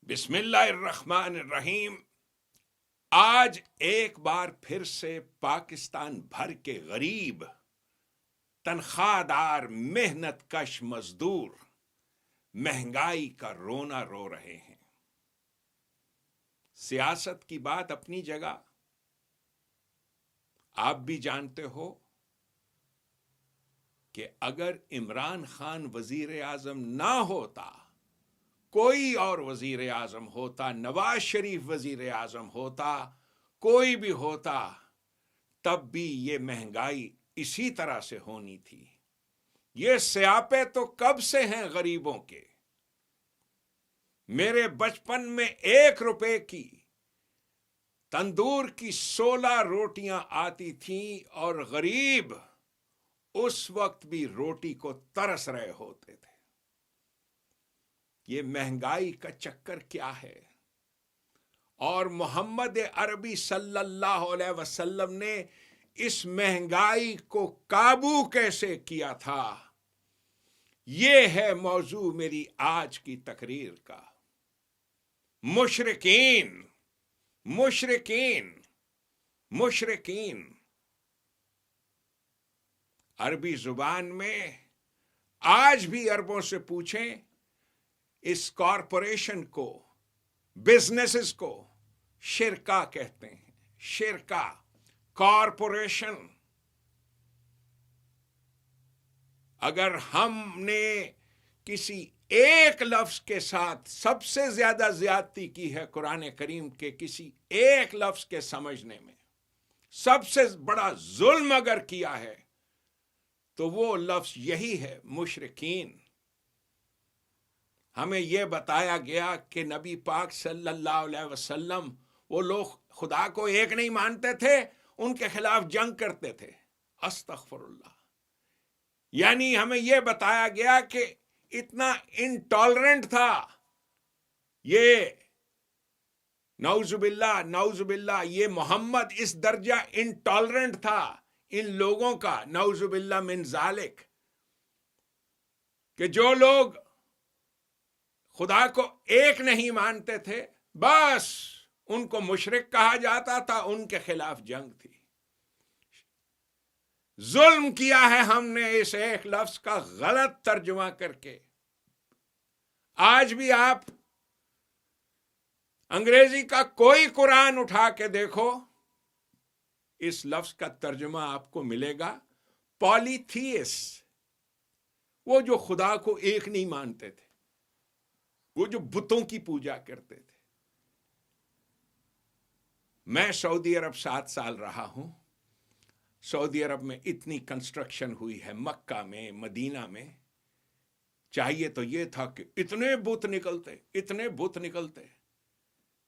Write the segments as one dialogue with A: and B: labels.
A: بسم اللہ الرحمن الرحیم۔ آج ایک بار پھر سے پاکستان بھر کے غریب، تنخواہ دار، محنت کش مزدور مہنگائی کا رونا رو رہے ہیں۔ سیاست کی بات اپنی جگہ، آپ بھی جانتے ہو کہ اگر عمران خان وزیر اعظم نہ ہوتا، کوئی اور وزیر اعظم ہوتا، نواز شریف وزیر اعظم ہوتا، کوئی بھی ہوتا، تب بھی یہ مہنگائی اسی طرح سے ہونی تھی۔ یہ سیاپے تو کب سے ہیں غریبوں کے۔ میرے بچپن میں 1 روپے کی تندور کی 16 روٹیاں آتی تھیں اور غریب اس وقت بھی روٹی کو ترس رہے ہوتے تھے۔ یہ مہنگائی کا چکر کیا ہے؟ اور محمد عربی صلی اللہ علیہ وسلم نے اس مہنگائی کو قابو کیسے کیا تھا؟ یہ ہے موضوع میری آج کی تقریر کا۔ مشرکین مشرکین مشرکین عربی زبان میں آج بھی عربوں سے پوچھیں، اس کارپوریشن کو، بزنسز کو شرکا کہتے ہیں۔ شرکا، کارپوریشن۔ اگر ہم نے کسی ایک لفظ کے ساتھ سب سے زیادہ زیادتی کی ہے قرآن کریم کے کسی ایک لفظ کے سمجھنے میں، سب سے بڑا ظلم اگر کیا ہے تو وہ لفظ یہی ہے، مشرکین۔ ہمیں یہ بتایا گیا کہ نبی پاک صلی اللہ علیہ وسلم، وہ لوگ خدا کو ایک نہیں مانتے تھے، ان کے خلاف جنگ کرتے تھے۔ استغفر اللہ۔ یعنی ہمیں یہ بتایا گیا کہ اتنا انٹالرنٹ تھا یہ، نعوذ باللہ نعوذ باللہ، یہ محمد اس درجہ انٹالرنٹ تھا ان لوگوں کا، نعوذ باللہ من ذالک، کہ جو لوگ خدا کو ایک نہیں مانتے تھے، بس ان کو مشرک کہا جاتا تھا، ان کے خلاف جنگ تھی۔ ظلم کیا ہے ہم نے اس ایک لفظ کا غلط ترجمہ کر کے۔ آج بھی آپ انگریزی کا کوئی قرآن اٹھا کے دیکھو، اس لفظ کا ترجمہ آپ کو ملے گا پالیتھیس، وہ جو خدا کو ایک نہیں مانتے تھے، وہ جو بتوں کی پوجا کرتے تھے۔ میں سعودی عرب 7 سال رہا ہوں۔ سعودی عرب میں اتنی کنسٹرکشن ہوئی ہے، مکہ میں، مدینہ میں۔ چاہیے تو یہ تھا کہ اتنے بت نکلتے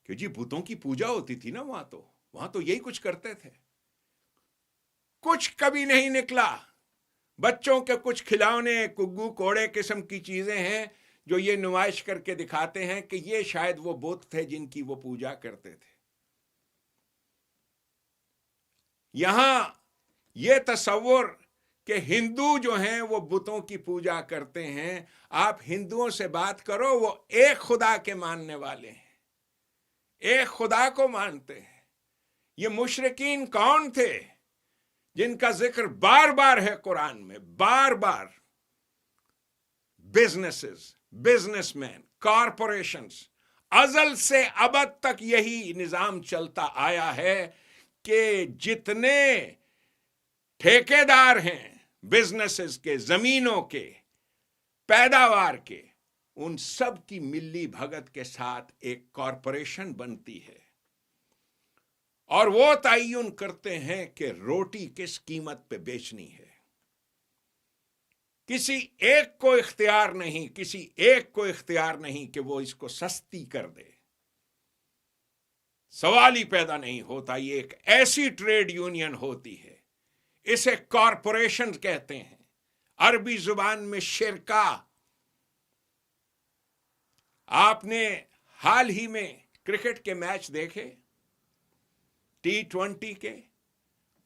A: کہ جی بتوں کی پوجا ہوتی تھی نا، وہاں تو یہی کچھ کرتے تھے۔ کچھ کبھی نہیں نکلا۔ بچوں کے کچھ کھلونے، کگو کوڑے قسم کی چیزیں ہیں جو یہ نمائش کر کے دکھاتے ہیں کہ یہ شاید وہ بت تھے جن کی وہ پوجا کرتے تھے۔ یہاں یہ تصور کہ ہندو جو ہیں وہ بتوں کی پوجا کرتے ہیں، آپ ہندوؤں سے بات کرو، وہ ایک خدا کے ماننے والے ہیں، ایک خدا کو مانتے ہیں۔ یہ مشرکین کون تھے جن کا ذکر بار بار ہے قرآن میں؟ بار بار بزنس مین، کارپوریشنز۔ ازل سے ابد تک یہی نظام چلتا آیا ہے کہ جتنے ٹھیکیدار ہیں بزنسز کے، زمینوں کے، پیداوار کے، ان سب کی ملی بھگت کے ساتھ ایک کارپوریشن بنتی ہے، اور وہ تعین کرتے ہیں کہ روٹی کس قیمت پہ بیچنی ہے۔ کسی ایک کو اختیار نہیں کہ وہ اس کو سستی کر دے۔ سوال ہی پیدا نہیں ہوتا۔ یہ ایک ایسی ٹریڈ یونین ہوتی ہے، اسے کارپوریشن کہتے ہیں، عربی زبان میں شرکا۔ آپ نے حال ہی میں کرکٹ کے میچ دیکھے، T20 کے؟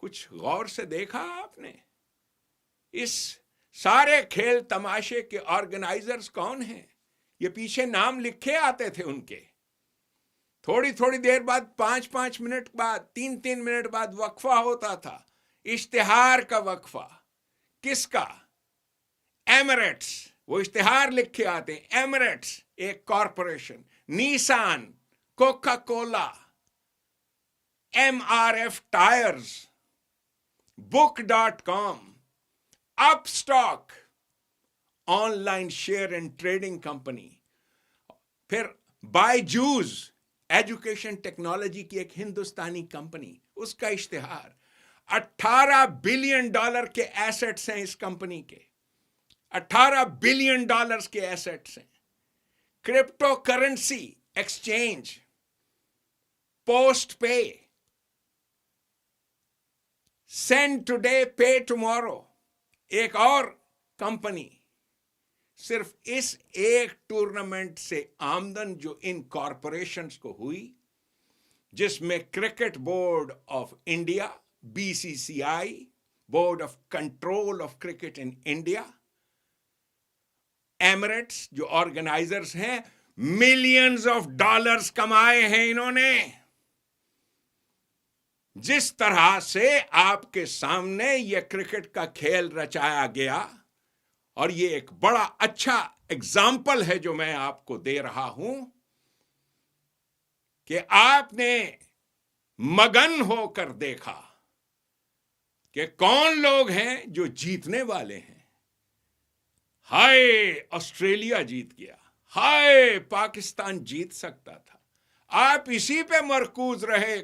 A: کچھ غور سے دیکھا آپ نے؟ اس سارے کھیل تماشے کے آرگنائزرز کون ہیں؟ یہ پیچھے نام لکھے آتے تھے ان کے، تھوڑی تھوڑی دیر بعد 5 منٹ بعد 3 منٹ بعد وقفہ ہوتا تھا، اشتہار کا وقفہ. کس کا؟ ایمریٹس. وہ اشتہار لکھ کے آتے ہیں. ایمریٹس ایک corporation, Nissan, Coca Cola, MRF tyres, book.com، Upstox online share and trading company. پھر بائیجوز ایجوکیشن ٹیکنالوجی کی ایک ہندوستانی کمپنی، اس کا اشتہار. $18 بلین کے ایسٹس ہیں اس کمپنی کے. $18 بلین کے ایسٹس ہیں. کرپٹو کرنسی ایکسچینج، پوسٹ پے، سینڈ ٹوڈے پے ٹمورو ایک اور کمپنی. صرف اس ایک ٹورنامنٹ سے آمدن جو ان کارپوریشنز کو ہوئی، جس میں cricket board of India, BCCI، board of control of cricket in India, Emirates جو آرگنائزرز ہیں، ملینز آف ڈالرز کمائے ہیں انہوں نے. جس طرح سے آپ کے سامنے یہ کرکٹ کا کھیل رچایا گیا، اور یہ ایک بڑا اچھا اگزامپل ہے جو میں آپ کو دے رہا ہوں کہ آپ نے مگن ہو کر دیکھا کہ کون لوگ ہیں جو جیتنے والے ہیں. ہائے آسٹریلیا جیت گیا، ہائے پاکستان جیت سکتا تھا. آپ اسی پہ مرکوز رہے،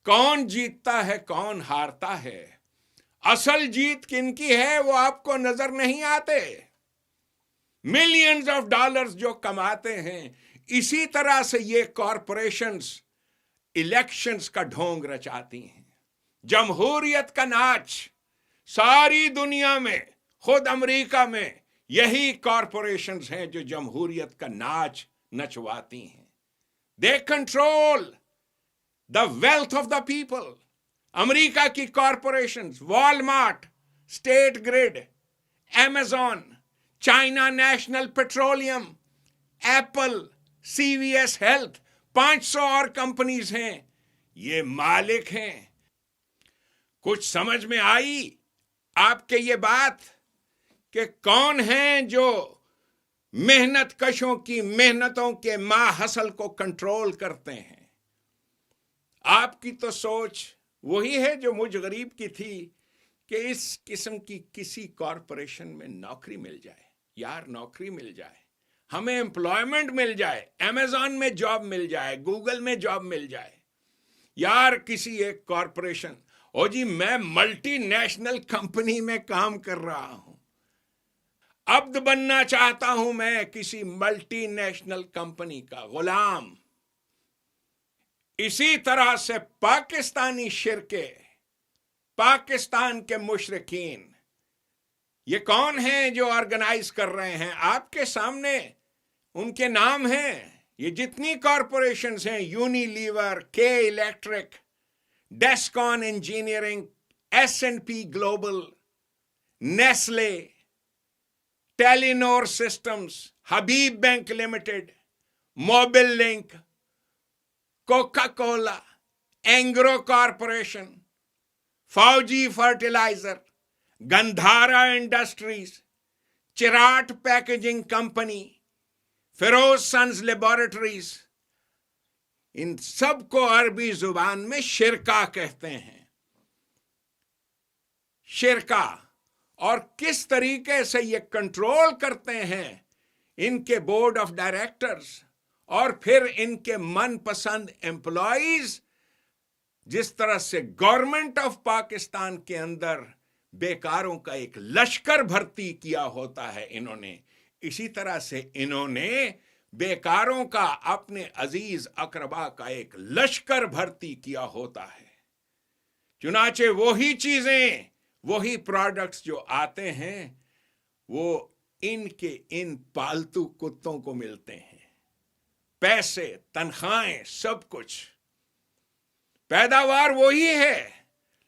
A: کون جیتتا ہے کون ہارتا ہے. اصل جیت کن کی ہے وہ آپ کو نظر نہیں آتے. ملینز آف ڈالرز جو کماتے ہیں. اسی طرح سے یہ کارپوریشنز الیکشنز کا ڈھونگ رچاتی ہیں. جمہوریت کا ناچ ساری دنیا میں، خود امریکہ میں یہی کارپوریشنز ہیں جو جمہوریت کا ناچ نچواتی ہیں. They control the wealth of the people. امریکہ کی corporations, Walmart, State Grid, Amazon, China National Petroleum, Apple, CVS health, 500 اور کمپنیز ہیں، یہ مالک ہیں. کچھ سمجھ میں آئی آپ کے یہ بات کہ کون ہیں جو محنت کشوں کی محنتوں کے ماحصل کو کنٹرول کرتے ہیں؟ آپ کی تو سوچ وہی ہے جو مجھ غریب کی تھی کہ اس قسم کی کسی کارپوریشن میں نوکری مل جائے. یار نوکری مل جائے، ہمیں امپلائمنٹ مل جائے، امیزون میں جاب مل جائے، گوگل میں جاب مل جائے. یار کسی ایک کارپوریشن، او جی میں ملٹی نیشنل کمپنی میں کام کر رہا ہوں، عبد بننا چاہتا ہوں میں کسی ملٹی نیشنل کمپنی کا غلام. اسی طرح سے پاکستانی شرکے، پاکستان کے مشرکین، یہ کون ہیں جو آرگنائز کر رہے ہیں؟ آپ کے سامنے ان کے نام ہیں. یہ جتنی کارپوریشنز ہیں، Unilever, K Electric, Descon engineering, S&P global, Nestle, Telenor systems, Habib bank limited, Mobilink, Coca Cola, Engro corporation, Fauji fertilizer, Gandhara industries, Cherat packaging company, Ferozsons laboratories, ان سب کو عربی زبان میں شرکا کہتے ہیں. شرکا. اور کس طریقے سے یہ کنٹرول کرتے ہیں ان کے بورڈ آف ڈائریکٹرز اور پھر ان کے من پسند امپلائیز. جس طرح سے گورنمنٹ آف پاکستان کے اندر بیکاروں کا ایک لشکر بھرتی کیا ہوتا ہے انہوں نے، اسی طرح سے انہوں نے بیکاروں کا، اپنے عزیز اقربا کا ایک لشکر بھرتی کیا ہوتا ہے. چنانچہ وہی چیزیں، وہی پروڈکٹس جو آتے ہیں وہ ان کے ان پالتو کتوں کو ملتے ہیں. پیسے، تنخواہیں، سب کچھ، پیداوار وہی ہے،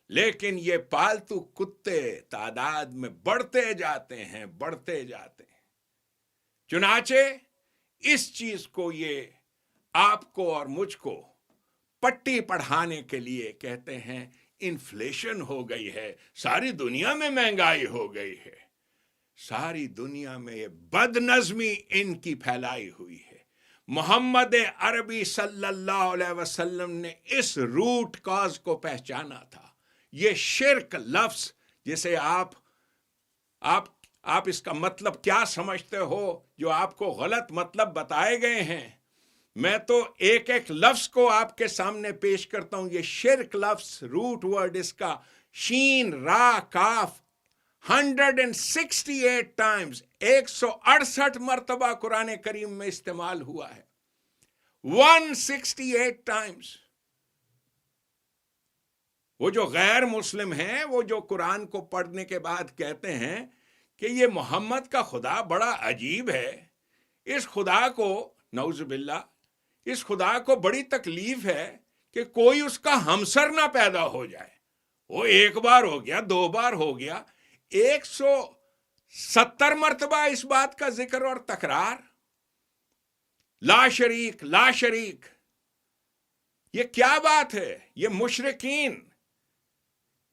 A: لیکن یہ پالتو کتے تعداد میں بڑھتے جاتے ہیں، بڑھتے جاتے ہیں. چنانچہ اس چیز کو یہ آپ کو اور مجھ کو پٹی پڑھانے کے لیے کہتے ہیں انفلیشن ہو گئی ہے، ساری دنیا میں مہنگائی ہو گئی ہے، ساری دنیا میں یہ بد نظمی ان کی پھیلائی ہوئی ہے۔ محمد عربی صلی اللہ علیہ وسلم نے اس روٹ کاز کو پہچانا تھا۔ یہ شرک لفظ جسے آپ اس کا مطلب کیا سمجھتے ہو، جو آپ کو غلط مطلب بتائے گئے ہیں، میں تو ایک ایک لفظ کو آپ کے سامنے پیش کرتا ہوں۔ یہ شرک لفظ روٹ ورڈ اس کا شین را کاف 168 ٹائمز 168 مرتبہ قرآن کریم میں استعمال ہوا ہے۔ 168 ٹائمز۔ وہ جو غیر مسلم ہیں، وہ جو قرآن کو پڑھنے کے بعد کہتے ہیں کہ یہ محمد کا خدا بڑا عجیب ہے، اس خدا کو نعوذ باللہ، اس خدا کو بڑی تکلیف ہے کہ کوئی اس کا ہمسر نہ پیدا ہو جائے۔ وہ ایک بار ہو گیا، دو بار ہو گیا، 170 مرتبہ اس بات کا ذکر اور تکرار۔ لا شریک، لا شریک، یہ کیا بات ہے؟ یہ مشرکین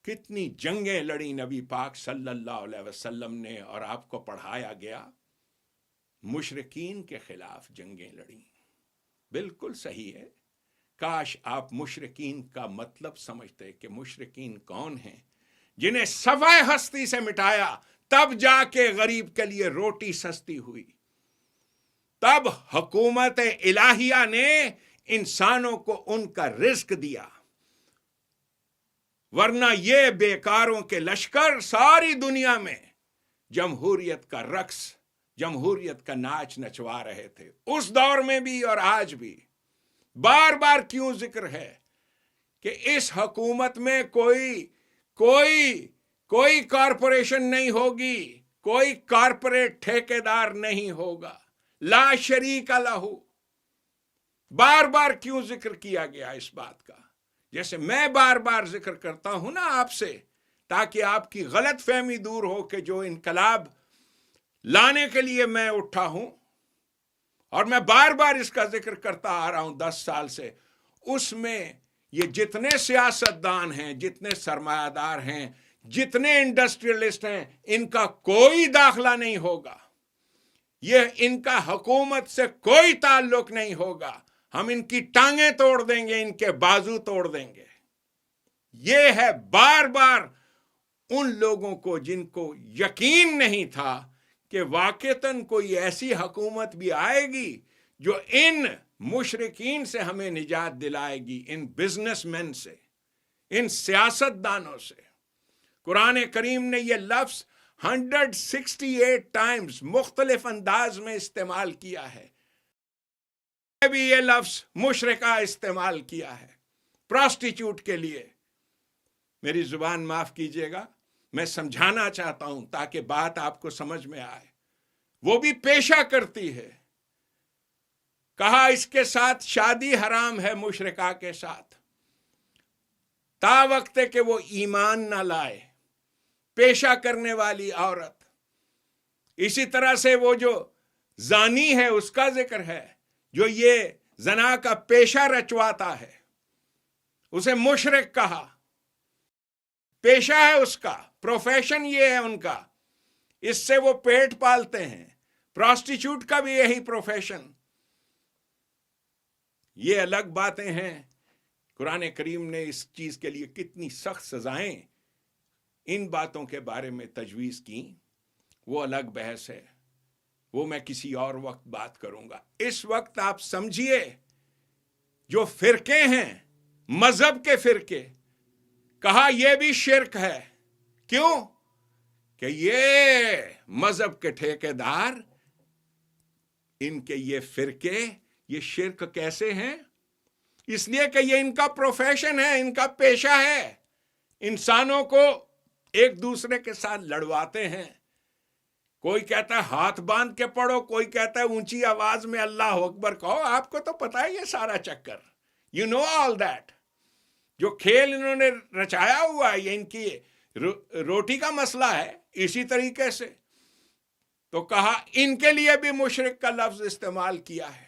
A: کتنی جنگیں لڑی نبی پاک صلی اللہ علیہ وسلم نے، اور آپ کو پڑھایا گیا مشرکین کے خلاف جنگیں لڑی۔ بالکل صحیح ہے۔ کاش آپ مشرکین کا مطلب سمجھتے کہ مشرکین کون ہیں، جنہیں صفحہ ہستی سے مٹایا، تب جا کے غریب کے لیے روٹی سستی ہوئی، تب حکومت الہیہ نے انسانوں کو ان کا رزق دیا، ورنہ یہ بیکاروں کے لشکر ساری دنیا میں جمہوریت کا رقص، جمہوریت کا ناچ نچوا رہے تھے، اس دور میں بھی اور آج بھی۔ بار بار کیوں ذکر ہے کہ اس حکومت میں کوئی کارپوریشن نہیں ہوگی، کوئی کارپوریٹ ٹھیکیدار نہیں ہوگا، لا شریک لہ۔ بار بار کیوں ذکر کیا گیا اس بات کا؟ جیسے میں بار بار ذکر کرتا ہوں نا آپ سے، تاکہ آپ کی غلط فہمی دور ہو کہ جو انقلاب لانے کے لیے میں اٹھا ہوں، اور میں بار بار اس کا ذکر کرتا آ رہا ہوں 10 سال سے، اس میں یہ جتنے سیاستدان ہیں، جتنے سرمایہ دار ہیں، جتنے انڈسٹریلسٹ ہیں، ان کا کوئی داخلہ نہیں ہوگا، یہ ان کا حکومت سے کوئی تعلق نہیں ہوگا۔ ہم ان کی ٹانگیں توڑ دیں گے، ان کے بازو توڑ دیں گے۔ یہ ہے بار بار ان لوگوں کو جن کو یقین نہیں تھا کہ واقعتاً کوئی ایسی حکومت بھی آئے گی جو ان مشرکین سے ہمیں نجات دلائے گی، ان بزنس مین سے، ان سیاست دانوں سے۔ قرآن کریم نے یہ لفظ 168 ٹائمز مختلف انداز میں استعمال کیا ہے۔ بھی یہ لفظ مشرکہ استعمال کیا ہے پراسٹیچیوٹ کے لیے۔ میری زبان معاف کیجیے گا، میں سمجھانا چاہتا ہوں تاکہ بات آپ کو سمجھ میں آئے۔ وہ بھی پیشہ کرتی ہے، کہا اس کے ساتھ شادی حرام ہے، مشرکہ کے ساتھ، تا وقت کہ وہ ایمان نہ لائے، پیشہ کرنے والی عورت۔ اسی طرح سے وہ جو زانی ہے اس کا ذکر ہے، جو یہ زنا کا پیشہ رچواتا ہے، اسے مشرک کہا۔ پیشہ ہے اس کا، پروفیشن یہ ہے ان کا، اس سے وہ پیٹ پالتے ہیں۔ پراسٹیچیوٹ کا بھی یہی پروفیشن۔ یہ الگ باتیں ہیں، قرآن کریم نے اس چیز کے لیے کتنی سخت سزائیں ان باتوں کے بارے میں تجویز کی، وہ الگ بحث ہے، وہ میں کسی اور وقت بات کروں گا۔ اس وقت آپ سمجھیے جو فرقے ہیں، مذہب کے فرقے، کہا یہ بھی شرک ہے۔ کیوں؟ کہ یہ مذہب کے ٹھیکیدار، ان کے یہ فرقے، یہ شرک کیسے ہیں؟ اس لیے کہ یہ ان کا پروفیشن ہے، ان کا پیشہ ہے، انسانوں کو ایک دوسرے کے ساتھ لڑواتے ہیں۔ کوئی کہتا ہے ہاتھ باندھ کے پڑھو، کوئی کہتا ہے اونچی آواز میں اللہ اکبر کہو۔ آپ کو تو پتا ہے یہ سارا چکر، یو نو آل دیٹ۔ جو کھیل انہوں نے رچایا ہوا ہے، یہ ان کی روٹی کا مسئلہ ہے۔ اسی طریقے سے تو کہا ان کے لیے بھی مشرک کا لفظ استعمال کیا ہے۔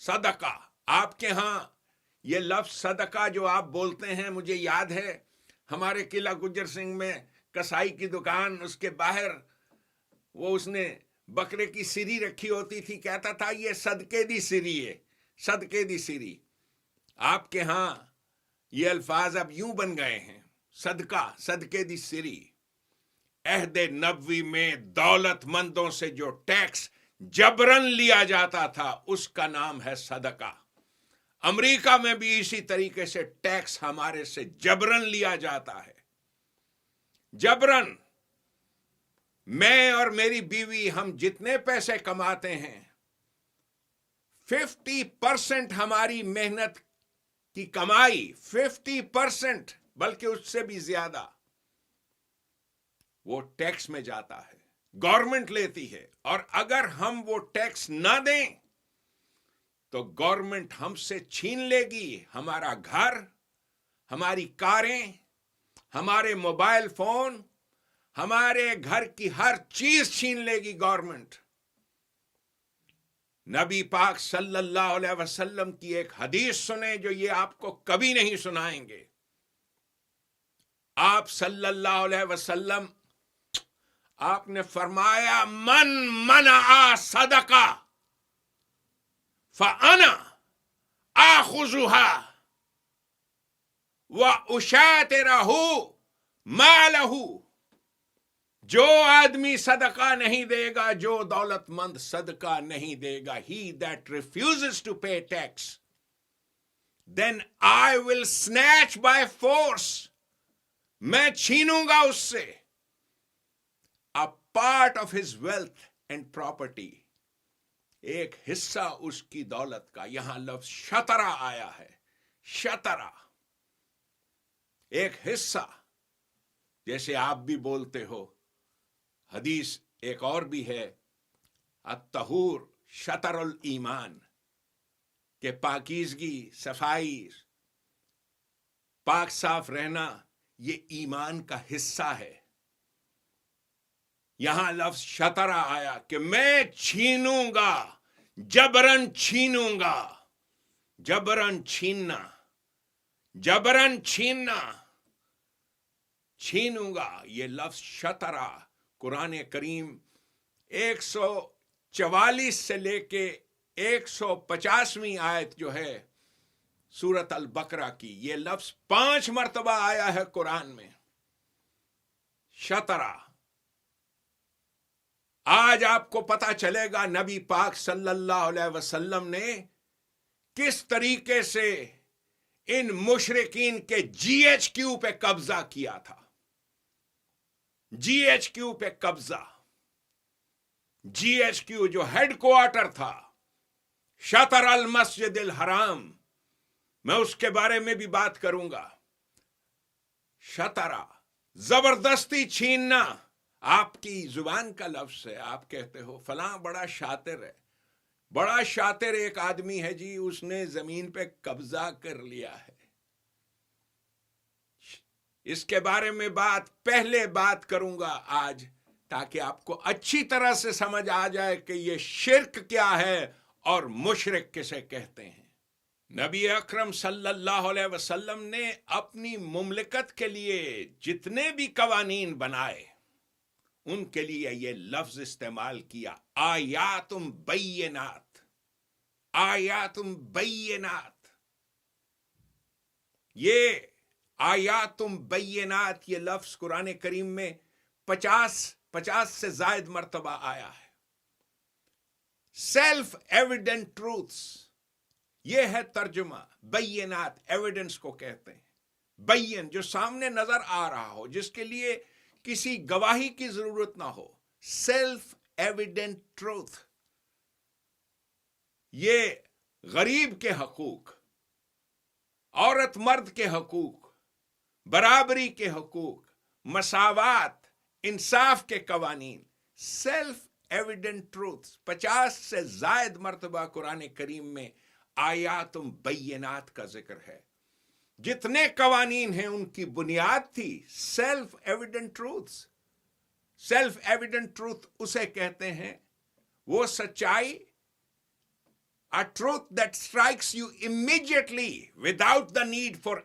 A: صدقہ. آپ کے ہاں یہ لفظ صدقہ جو آپ بولتے ہیں، مجھے یاد ہے ہمارے قلعہ گجر سنگھ میں کسائی کی دکان، اس کے باہر وہ اس نے بکرے کی سری رکھی ہوتی تھی، کہتا تھا یہ صدقے دی سری ہے، صدقے دی سری. آپ کے ہاں یہ الفاظ اب یوں بن گئے ہیں، صدقہ، صدقے دی سری. عہد نبوی میں دولت مندوں سے جو ٹیکس جبرن لیا جاتا تھا اس کا نام ہے صدقہ. امریکہ میں بھی اسی طریقے سے ٹیکس ہمارے سے جبرن لیا جاتا ہے، جبرن. میں اور میری بیوی ہم جتنے پیسے کماتے ہیں 50% ہماری محنت کی کمائی، 50%، بلکہ اس سے بھی زیادہ وہ ٹیکس میں جاتا ہے، گورنمنٹ لیتی ہے. اور اگر ہم وہ ٹیکس نہ دیں تو گورنمنٹ ہم سے چھین لے گی ہمارا گھر، ہماری کاریں، ہمارے موبائل فون، ہمارے گھر کی ہر چیز چھین لے گی گورنمنٹ. نبی پاک صلی اللہ علیہ وسلم کی ایک حدیث سنیں جو یہ آپ کو کبھی نہیں سنائیں گے. آپ صلی اللہ علیہ وسلم، آپ نے فرمایا من منع صدقہ فانا آخذها واشاطرہ مالہ. جو آدمی صدقہ نہیں دے گا، جو دولت مند صدقہ نہیں دے گا، he that refuses to pay tax, then I will snatch by force. میں چھینوں گا اس سے a part of his wealth and property. ایک حصہ اس کی دولت کا. یہاں لفظ شطرہ آیا ہے، شطرہ، ایک حصہ. جیسے آپ بھی بولتے ہو، حدیث ایک اور بھی ہے، الطہور شطر الایمان، کہ پاکیزگی، صفائی، پاک صاف رہنا یہ ایمان کا حصہ ہے. یہاں لفظ شطرہ آیا کہ میں چھینوں گا، جبرن چھینوں گا. جبرن چھیننا، جبرن چھیننا، چھینوں گا. یہ لفظ شطرہ قرآن کریم 144 سے لے کے 150ویں آیت جو ہے سورت البقرہ کی، یہ لفظ 5 مرتبہ آیا ہے قرآن میں، شطرہ. آج آپ کو پتا چلے گا نبی پاک صلی اللہ علیہ وسلم نے کس طریقے سے ان مشرکین کے جی ایچ کیو پہ قبضہ کیا تھا. جی ایچ کیو پہ قبضہ، جی ایچ کیو جو ہیڈ کوارٹر تھا، شطر المسجد الحرام، میں اس کے بارے میں بھی بات کروں گا. شطرہ، زبردستی چھیننا. آپ کی زبان کا لفظ ہے، آپ کہتے ہو فلاں بڑا شاطر ہے. بڑا شاطر ایک آدمی ہے جی، اس نے زمین پہ قبضہ کر لیا ہے. اس کے بارے میں پہلے بات کروں گا آج، تاکہ آپ کو اچھی طرح سے سمجھ آ جائے کہ یہ شرک کیا ہے اور مشرک کسے کہتے ہیں. نبی اکرم صلی اللہ علیہ وسلم نے اپنی مملکت کے لیے جتنے بھی قوانین بنائے ان کے لیے یہ لفظ استعمال کیا، آیات بینات، آیات بینات. یہ آیات بینات یہ لفظ قرآن کریم میں 50 سے زائد مرتبہ آیا ہے. سیلف ایویڈنٹ ٹروتھس، یہ ہے ترجمہ. بینات ایویڈنس کو کہتے ہیں، بین جو سامنے نظر آ رہا ہو، جس کے لیے کسی گواہی کی ضرورت نہ ہو. Self evident truth. یہ غریب کے حقوق، عورت مرد کے حقوق، برابری کے حقوق، مساوات، انصاف کے قوانین، سیلف ایویڈنٹ ٹروتھ. 50 سے زائد مرتبہ قرآن کریم میں آیات بینات کا ذکر ہے. جتنے قوانین ہیں ان کی بنیاد تھی self evident truth. Self evident truth اسے کہتے ہیں، وہ سچائی a truth that strikes you immediately without the need for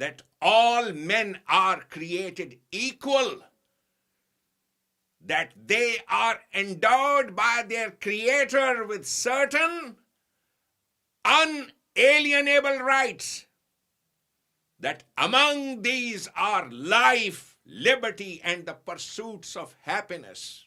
A: that all men are created equal, that they are endowed by their creator with certain unalienable rights, that among these are life, liberty and the pursuits of happiness.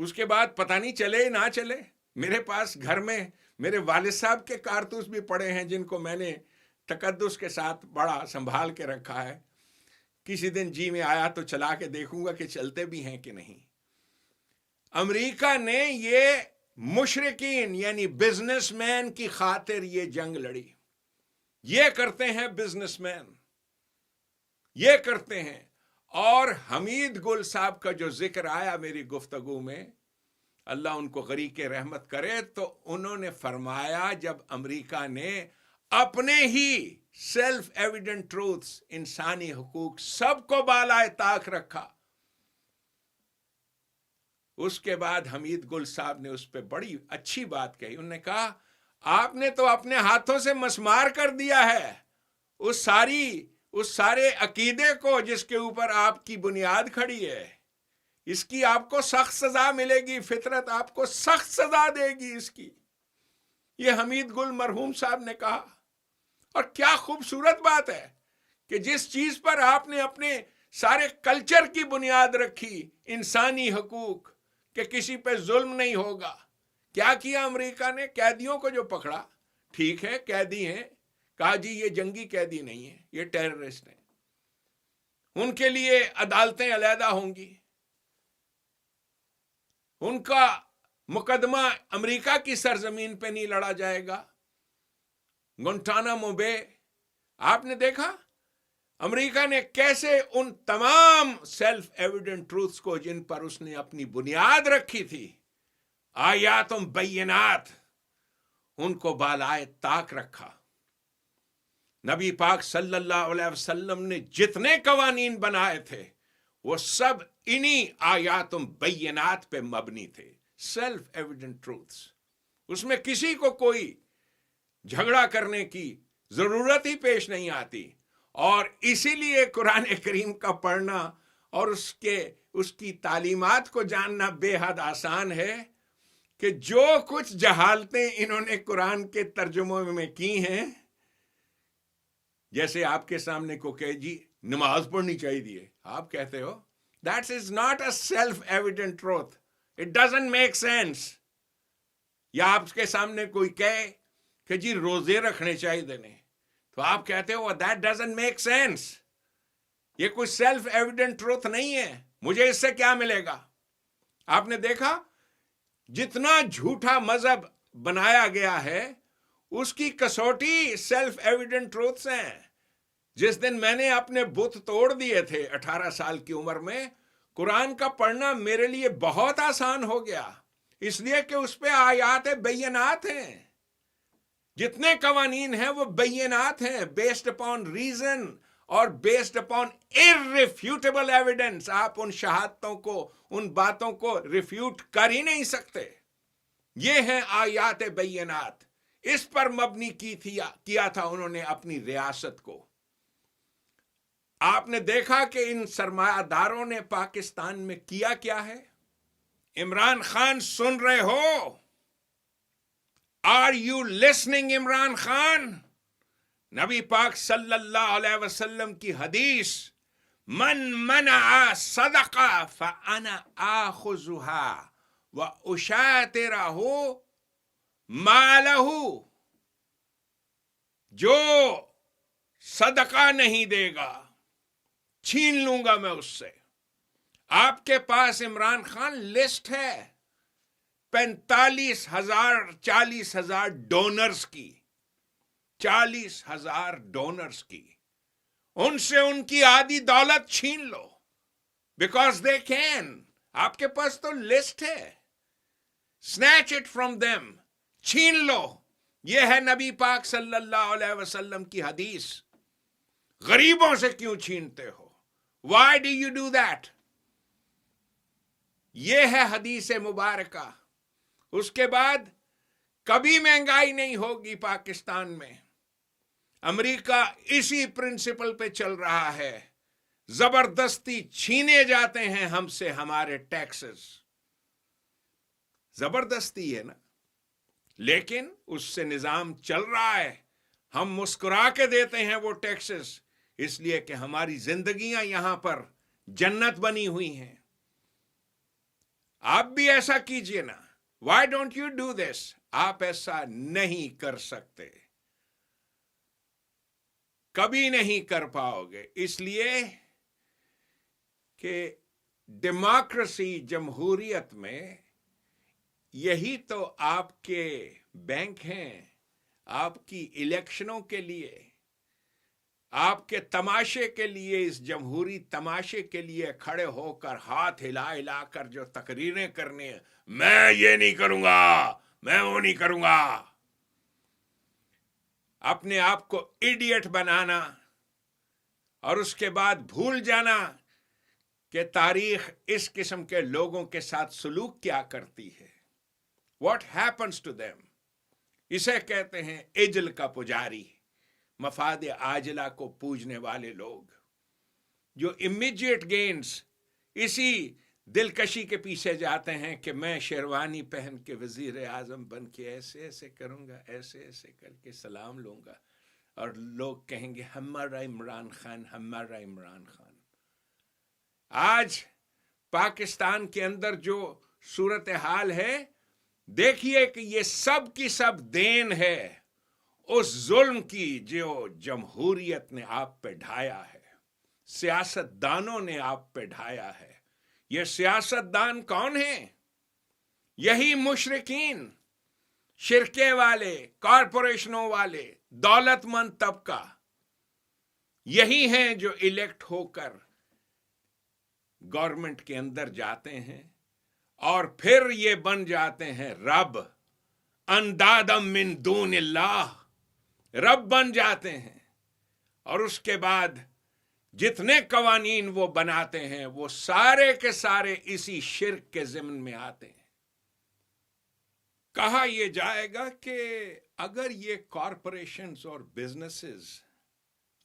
A: اس کے بعد پتہ نہیں چلے نہ چلے، میرے پاس گھر میں میرے والد صاحب کے کارتوس بھی پڑے ہیں جن کو میں نے تقدس کے ساتھ بڑا سنبھال کے رکھا ہے. کسی دن جی میں آیا تو چلا کے دیکھوں گا کہ چلتے بھی ہیں کہ نہیں. امریکہ نے یہ مشرکین یعنی بزنس مین کی خاطر یہ جنگ لڑی. یہ کرتے ہیں بزنس مین، یہ کرتے ہیں. اور حمید گل صاحب کا جو ذکر آیا میری گفتگو میں، اللہ ان کو غریق رحمت کرے، تو انہوں نے فرمایا جب امریکہ نے اپنے ہی سیلف ایویڈنٹ ٹروتھس، انسانی حقوق سب کو بالائے طاق رکھا، اس کے بعد حمید گل صاحب نے اس پہ بڑی اچھی بات کہی. انہوں نے کہا آپ نے تو اپنے ہاتھوں سے مسمار کر دیا ہے اس سارے عقیدے کو جس کے اوپر آپ کی بنیاد کھڑی ہے. اس کی آپ کو سخت سزا ملے گی، فطرت آپ کو سخت سزا دے گی اس کی. یہ حمید گل مرحوم صاحب نے کہا. اور کیا خوبصورت بات ہے کہ جس چیز پر آپ نے اپنے سارے کلچر کی بنیاد رکھی، انسانی حقوق، کہ کسی پہ ظلم نہیں ہوگا، کیا کیا امریکہ نے؟ قیدیوں کو جو پکڑا، ٹھیک ہے قیدی ہیں، کہا جی یہ جنگی قیدی نہیں ہیں، یہ ٹیررسٹ ہیں، ان کے لیے عدالتیں علیحدہ ہوں گی، ان کا مقدمہ امریکہ کی سرزمین پہ نہیں لڑا جائے گا. گونٹانامو بے، آپ نے دیکھا امریکہ نے کیسے ان تمام سیلف ایویڈنٹ ٹروتھس کو جن پر اس نے اپنی بنیاد رکھی تھی، آیات بینات، ان کو بالائے طاق رکھا. نبی پاک صلی اللہ علیہ وسلم نے جتنے قوانین بنائے تھے وہ سب انہی آیات بینات پہ مبنی تھے، سیلف ایویڈنٹ ٹروتھس. اس میں کسی کو کوئی جھگڑا کرنے کی ضرورت ہی پیش نہیں آتی. اور اسی لیے قرآن کریم کا پڑھنا اور اس کی تعلیمات کو جاننا بے حد آسان ہے کہ جو کچھ جہالتیں انہوں نے قرآن کے ترجموں میں کی ہیں، جیسے آپ کے سامنے کو کہ جی نماز پڑھنی چاہیے، آپ کہتے ہو that is not a self evident truth, it doesn't make sense. یا آپ کے سامنے کوئی کہے کہ جی روزے رکھنے چاہیے تو آپ کہتے ہو that doesn't make sense. یہ کوئی سیلف ایویڈنٹ ٹروتھ نہیں ہے، مجھے اس سے کیا ملے گا؟ آپ نے دیکھا جتنا جھوٹا مذہب بنایا گیا ہے اس کی کسوٹی سیلف ایویڈنٹ ٹروتھس ہیں. جس دن میں نے اپنے بت توڑ دیے تھے 18 سال کی عمر میں، قرآن کا پڑھنا میرے لیے بہت آسان ہو گیا، اس لیے کہ اس پہ آیات بینات ہیں. جتنے قوانین ہیں وہ بینات ہیں، بیسڈ اپون ریزن اور بیسڈ اپون irrefutable ایویڈنس. آپ ان شہادتوں کو، ان باتوں کو ریفیوٹ کر ہی نہیں سکتے. یہ ہیں آیات بینات. اس پر مبنی کیا تھا انہوں نے اپنی ریاست کو. آپ نے دیکھا کہ ان سرمایہ داروں نے پاکستان میں کیا ہے. عمران خان سن رہے ہو؟ Are you listening Imran Khan? نبی پاک صلی اللہ علیہ وسلم کی حدیث، من منع صدقہ فانا آخذها واشاطرہ مالہ. جو صدقہ نہیں دے گا چھین لوں گا میں اس سے. آپ کے پاس عمران خان لسٹ ہے 45,000 40,000 ڈونرز کی، 40,000 ڈونرز کی. ان سے ان کی آدھی دولت چھین لو، بیکاز دے کین. آپ کے پاس تو لسٹ ہے. snatch it from them، چھین لو. یہ ہے نبی پاک صلی اللہ علیہ وسلم کی حدیث. غریبوں سے کیوں چھینتے ہو؟ why do you do that؟ یہ ہے حدیث مبارکہ. اس کے بعد کبھی مہنگائی نہیں ہوگی پاکستان میں. امریکہ اسی پرنسپل پہ چل رہا ہے. زبردستی چھینے جاتے ہیں ہم سے ہمارے ٹیکسز. زبردستی ہے نا، لیکن اس سے نظام چل رہا ہے. ہم مسکرا کے دیتے ہیں وہ ٹیکسز، اس لیے کہ ہماری زندگیاں یہاں پر جنت بنی ہوئی ہیں. آپ بھی ایسا کیجئے نا. Why don't you do this? آپ ایسا نہیں کر سکتے, کبھی نہیں کر پاؤ گے, اس لیے کہ ڈیموکریسی, جمہوریت میں یہی تو آپ کے بینک ہیں. آپ کی الیکشنوں کے لیے, آپ کے تماشے کے لیے, اس جمہوری تماشے کے لیے کھڑے ہو کر ہاتھ ہلا ہلا کر جو تقریریں کرنی ہیں, میں یہ نہیں کروں گا, میں وہ نہیں کروں گا, اپنے آپ کو ایڈیٹ بنانا اور اس کے بعد بھول جانا کہ تاریخ اس قسم کے لوگوں کے ساتھ سلوک کیا کرتی ہے. What happens to them? اسے کہتے ہیں عجل کا پجاری, مفاد عاجلہ کو پوجنے والے لوگ, جو امیڈیٹ گینز, اسی دلکشی کے پیچھے جاتے ہیں کہ میں شیروانی پہن کے وزیر اعظم بن کے ایسے ایسے کروں گا, ایسے ایسے کر کے سلام لوں گا, اور لوگ کہیں گے ہمارا عمران خان, ہمارا عمران خان. آج پاکستان کے اندر جو صورتحال ہے, دیکھیے کہ یہ سب کی سب دین ہے اس ظلم کی جو جمہوریت نے آپ پہ ڈھایا ہے, سیاست دانوں نے آپ پہ ڈھایا ہے. یہ سیاست دان کون ہیں؟ یہی مشرکین, شرکے والے, کارپوریشنوں والے, دولت مند طبقہ, یہی ہیں جو الیکٹ ہو کر گورنمنٹ کے اندر جاتے ہیں اور پھر یہ بن جاتے ہیں رب, اندادم من دون اللہ, رب بن جاتے ہیں. اور اس کے بعد جتنے قوانین وہ بناتے ہیں وہ سارے کے سارے اسی شرک کے ضمن میں آتے ہیں. کہا یہ جائے گا کہ اگر یہ کارپوریشنز اور بزنسز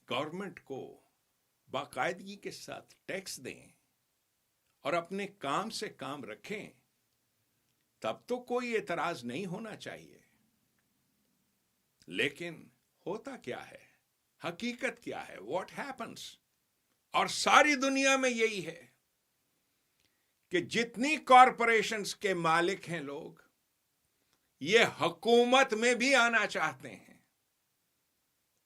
A: گورنمنٹ کو باقاعدگی کے ساتھ ٹیکس دیں اور اپنے کام سے کام رکھیں, تب تو کوئی اعتراض نہیں ہونا چاہیے. لیکن ہوتا کیا ہے, حقیقت کیا ہے, واٹ ہیپنس؟ اور ساری دنیا میں یہی ہے کہ جتنی کارپوریشنز کے مالک ہیں لوگ, یہ حکومت میں بھی آنا چاہتے ہیں.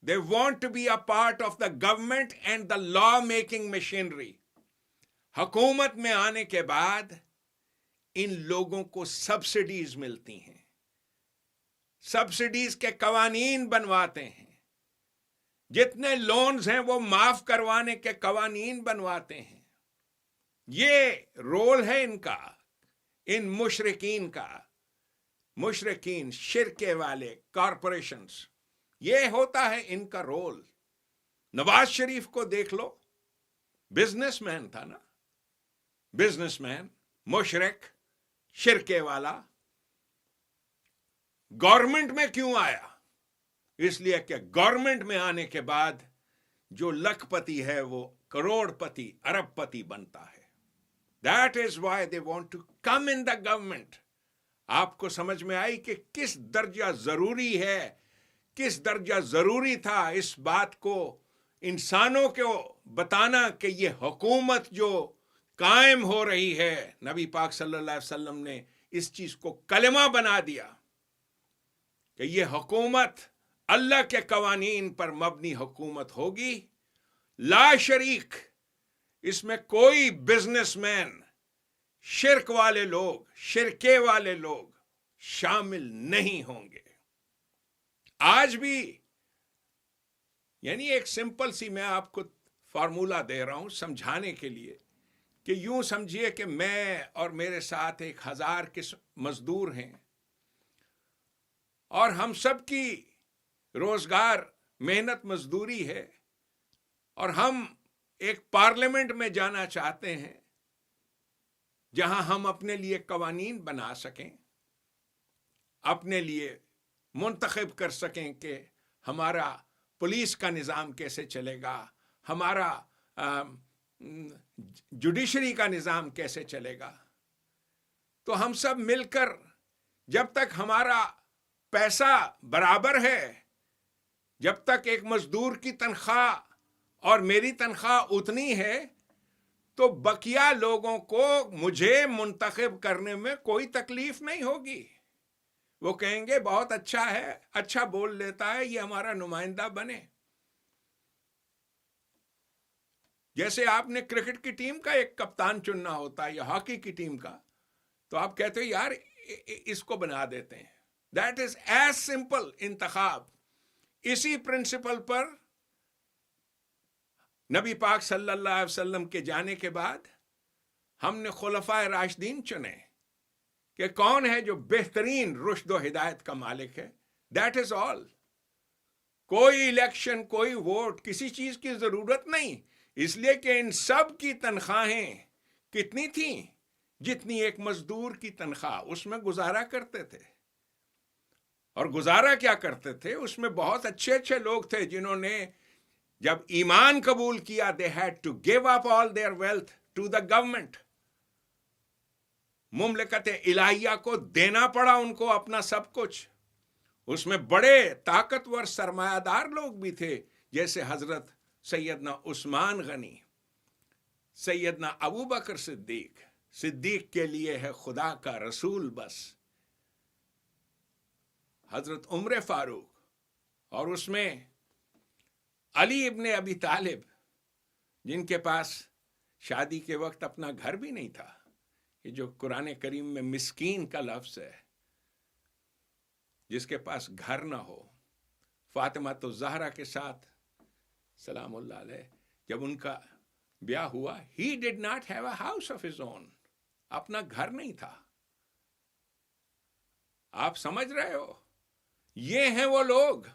A: They want to be a part of the government and the law making machinery. حکومت میں آنے کے بعد ان لوگوں کو سبسڈیز ملتی ہیں, سبسڈیز کے قوانین بنواتے ہیں, جتنے لونز ہیں وہ معاف کروانے کے قوانین بنواتے ہیں. یہ رول ہے ان کا, ان مشرکین کا. مشرکین, شرکے والے, کارپوریشنز, یہ ہوتا ہے ان کا رول. نواز شریف کو دیکھ لو, بزنس مین تھا نا, بزنس مین, مشرک, شرکے والا. گورنمنٹ میں کیوں آیا؟ اس لیے کہ گورنمنٹ میں آنے کے بعد جو لکھ پتی ہے وہ کروڑ پتی, ارب پتی بنتا ہے. That is why they want to come in the government. آپ کو سمجھ میں آئی کہ کس درجہ ضروری ہے, کس درجہ ضروری تھا اس بات کو انسانوں کو بتانا کہ یہ حکومت جو قائم ہو رہی ہے, نبی پاک صلی اللہ علیہ وسلم نے اس چیز کو کلمہ بنا دیا کہ یہ حکومت اللہ کے قوانین پر مبنی حکومت ہوگی, لا شریک. اس میں کوئی بزنس مین, شرک والے لوگ, شرکے والے لوگ شامل نہیں ہوں گے. آج بھی, یعنی ایک سمپل سی میں آپ کو فارمولا دے رہا ہوں سمجھانے کے لیے, کہ یوں سمجھیے کہ میں اور میرے ساتھ 1000 کے مزدور ہیں, اور ہم سب کی روزگار محنت مزدوری ہے, اور ہم ایک پارلیمنٹ میں جانا چاہتے ہیں جہاں ہم اپنے لیے قوانین بنا سکیں, اپنے لیے منتخب کر سکیں کہ ہمارا پولیس کا نظام کیسے چلے گا, ہمارا جوڈیشری کا نظام کیسے چلے گا. تو ہم سب مل کر جب تک ہمارا پیسہ برابر ہے, جب تک ایک مزدور کی تنخواہ اور میری تنخواہ اتنی ہے, تو بقیہ لوگوں کو مجھے منتخب کرنے میں کوئی تکلیف نہیں ہوگی. وہ کہیں گے بہت اچھا ہے, اچھا بول لیتا ہے, یہ ہمارا نمائندہ بنے. جیسے آپ نے کرکٹ کی ٹیم کا ایک کپتان چننا ہوتا ہے یا ہاکی کی ٹیم کا, تو آپ کہتے ہو یار اس کو بنا دیتے ہیں. دیٹ از ایز سمپل انتخاب. اسی پرنسپل پر نبی پاک صلی اللہ علیہ وسلم کے جانے کے بعد ہم نے خلفائے راشدین چنے کہ کون ہے جو بہترین رشد و ہدایت کا مالک ہے. دیٹ از آل. کوئی الیکشن, کوئی ووٹ, کسی چیز کی ضرورت نہیں, اس لیے کہ ان سب کی تنخواہیں کتنی تھیں؟ جتنی ایک مزدور کی تنخواہ. اس میں گزارا کرتے تھے. اور گزارا کیا کرتے تھے؟ اس میں بہت اچھے اچھے لوگ تھے جنہوں نے جب ایمان قبول کیا, they had to give up all their wealth to the government. مملکت الہیہ کو دینا پڑا ان کو اپنا سب کچھ. اس میں بڑے طاقتور سرمایہ دار لوگ بھی تھے, جیسے حضرت سیدنا عثمان غنی, سیدنا ابو بکر صدیق. صدیق کے لیے ہے خدا کا رسول بس. حضرت عمر فاروق, اور اس میں علی ابن ابی طالب, جن کے پاس شادی کے وقت اپنا گھر بھی نہیں تھا. یہ جو قرآن کریم میں مسکین کا لفظ ہے, جس کے پاس گھر نہ ہو. فاطمہ تو زہرا کے ساتھ سلام اللہ علیہ جب ان کا بیاہ ہوا, he did not have a house of his own. اپنا گھر نہیں تھا. آپ سمجھ رہے ہو؟ یہ ہیں وہ لوگ.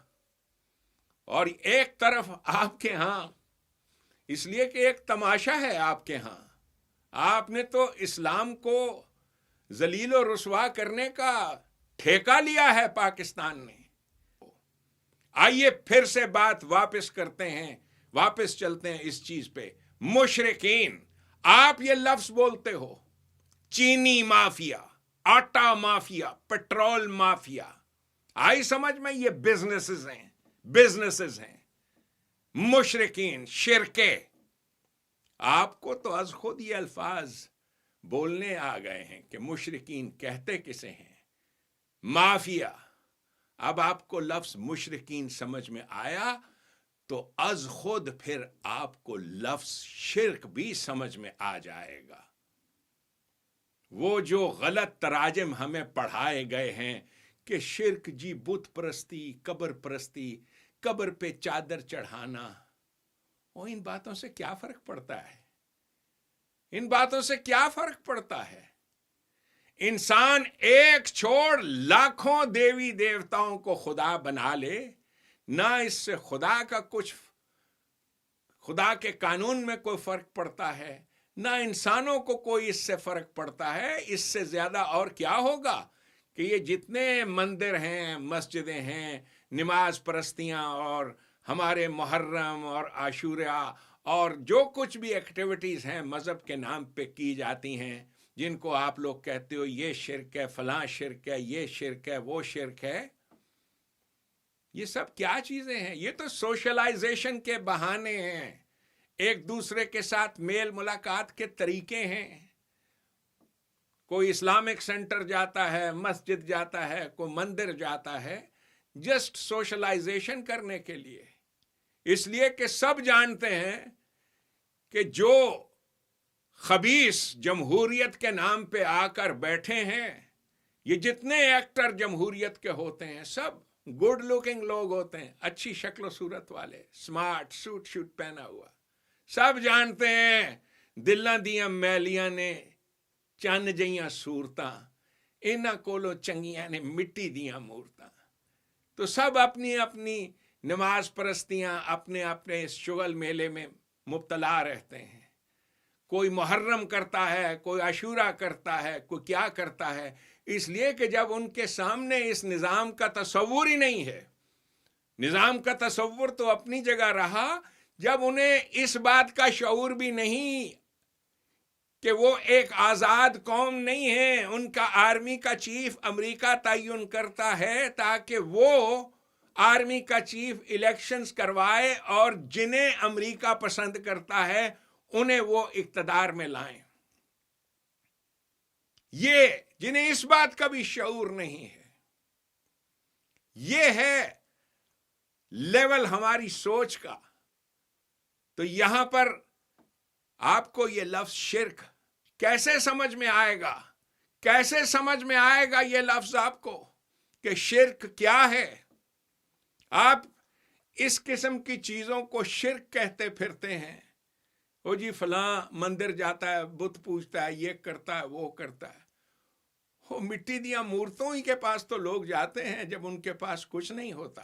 A: اور ایک طرف آپ کے ہاں, اس لیے کہ ایک تماشا ہے آپ کے ہاں, آپ نے تو اسلام کو ذلیل و رسوا کرنے کا ٹھیکہ لیا ہے پاکستان نے. آئیے پھر سے بات واپس کرتے ہیں, واپس چلتے ہیں اس چیز پہ. مشرکین, آپ یہ لفظ بولتے ہو, چینی مافیا, آٹا مافیا, پیٹرول مافیا. آئی سمجھ میں؟ یہ بزنسز ہیں, بزنسز ہیں. مشرکین, شرکے. آپ کو تو از خود یہ الفاظ بولنے آ گئے ہیں کہ مشرکین کہتے کسے ہیں؟ مافیا. اب آپ کو لفظ مشرکین سمجھ میں آیا تو از خود پھر آپ کو لفظ شرک بھی سمجھ میں آ جائے گا. وہ جو غلط تراجم ہمیں پڑھائے گئے ہیں کہ شرک جی بت پرستی, قبر پرستی, قبر پہ چادر چڑھانا, وہ ان باتوں سے کیا فرق پڑتا ہے؟ ان باتوں سے کیا فرق پڑتا ہے؟ انسان ایک چھوڑ لاکھوں دیوی دیوتاؤں کو خدا بنا لے, نہ اس سے خدا کا کچھ, خدا کے قانون میں کوئی فرق پڑتا ہے, نہ انسانوں کو کوئی اس سے فرق پڑتا ہے. اس سے زیادہ اور کیا ہوگا کہ یہ جتنے مندر ہیں, مسجدیں ہیں, نماز پرستیاں اور ہمارے محرم اور عاشورہ اور جو کچھ بھی ایکٹیویٹیز ہیں مذہب کے نام پہ کی جاتی ہیں, جن کو آپ لوگ کہتے ہو یہ شرک ہے, فلاں شرک ہے, یہ شرک ہے, وہ شرک ہے, یہ سب کیا چیزیں ہیں؟ یہ تو سوشلائزیشن کے بہانے ہیں, ایک دوسرے کے ساتھ میل ملاقات کے طریقے ہیں. کوئی اسلامک سینٹر جاتا ہے, مسجد جاتا ہے, کوئی مندر جاتا ہے, جسٹ سوشلائزیشن کرنے کے لیے. اس لیے کہ سب جانتے ہیں کہ جو خبیث جمہوریت کے نام پہ آ کر بیٹھے ہیں, یہ جتنے ایکٹر جمہوریت کے ہوتے ہیں سب گڈ لوکنگ لوگ ہوتے ہیں, اچھی شکل و صورت والے, سمارٹ سوٹ شوٹ پہنا ہوا. سب جانتے ہیں دلاں دیاں میلیاں نے چن جیاں صورتاں, انہاں کولوں چنگیاں نے مٹی دیاں مورتاں. تو سب اپنی اپنی نماز پرستیاں, اپنے اپنے اس شغل میلے میں مبتلا رہتے ہیں. کوئی محرم کرتا ہے, کوئی عاشورہ کرتا ہے, کوئی کیا کرتا ہے. اس لیے کہ جب ان کے سامنے اس نظام کا تصور ہی نہیں ہے, نظام کا تصور تو اپنی جگہ رہا, جب انہیں اس بات کا شعور بھی نہیں کہ وہ ایک آزاد قوم نہیں ہے, ان کا آرمی کا چیف امریکہ تعین کرتا ہے تاکہ وہ آرمی کا چیف الیکشنز کروائے, اور جنہیں امریکہ پسند کرتا ہے انہیں وہ اقتدار میں لائیں. یہ جنہیں اس بات کا بھی شعور نہیں ہے. یہ ہے لیول ہماری سوچ کا. تو یہاں پر آپ کو یہ لفظ شرک کیسے سمجھ میں آئے گا؟ کیسے سمجھ میں آئے گا یہ لفظ آپ کو کہ شرک کیا ہے؟ آپ اس قسم کی چیزوں کو شرک کہتے پھرتے ہیں. وہ جی فلاں مندر جاتا ہے، بت پوجتا ہے، یہ کرتا ہے، وہ کرتا ہے. وہ مٹی دیاں مورتوں ہی کے پاس تو لوگ جاتے ہیں جب ان کے پاس کچھ نہیں ہوتا.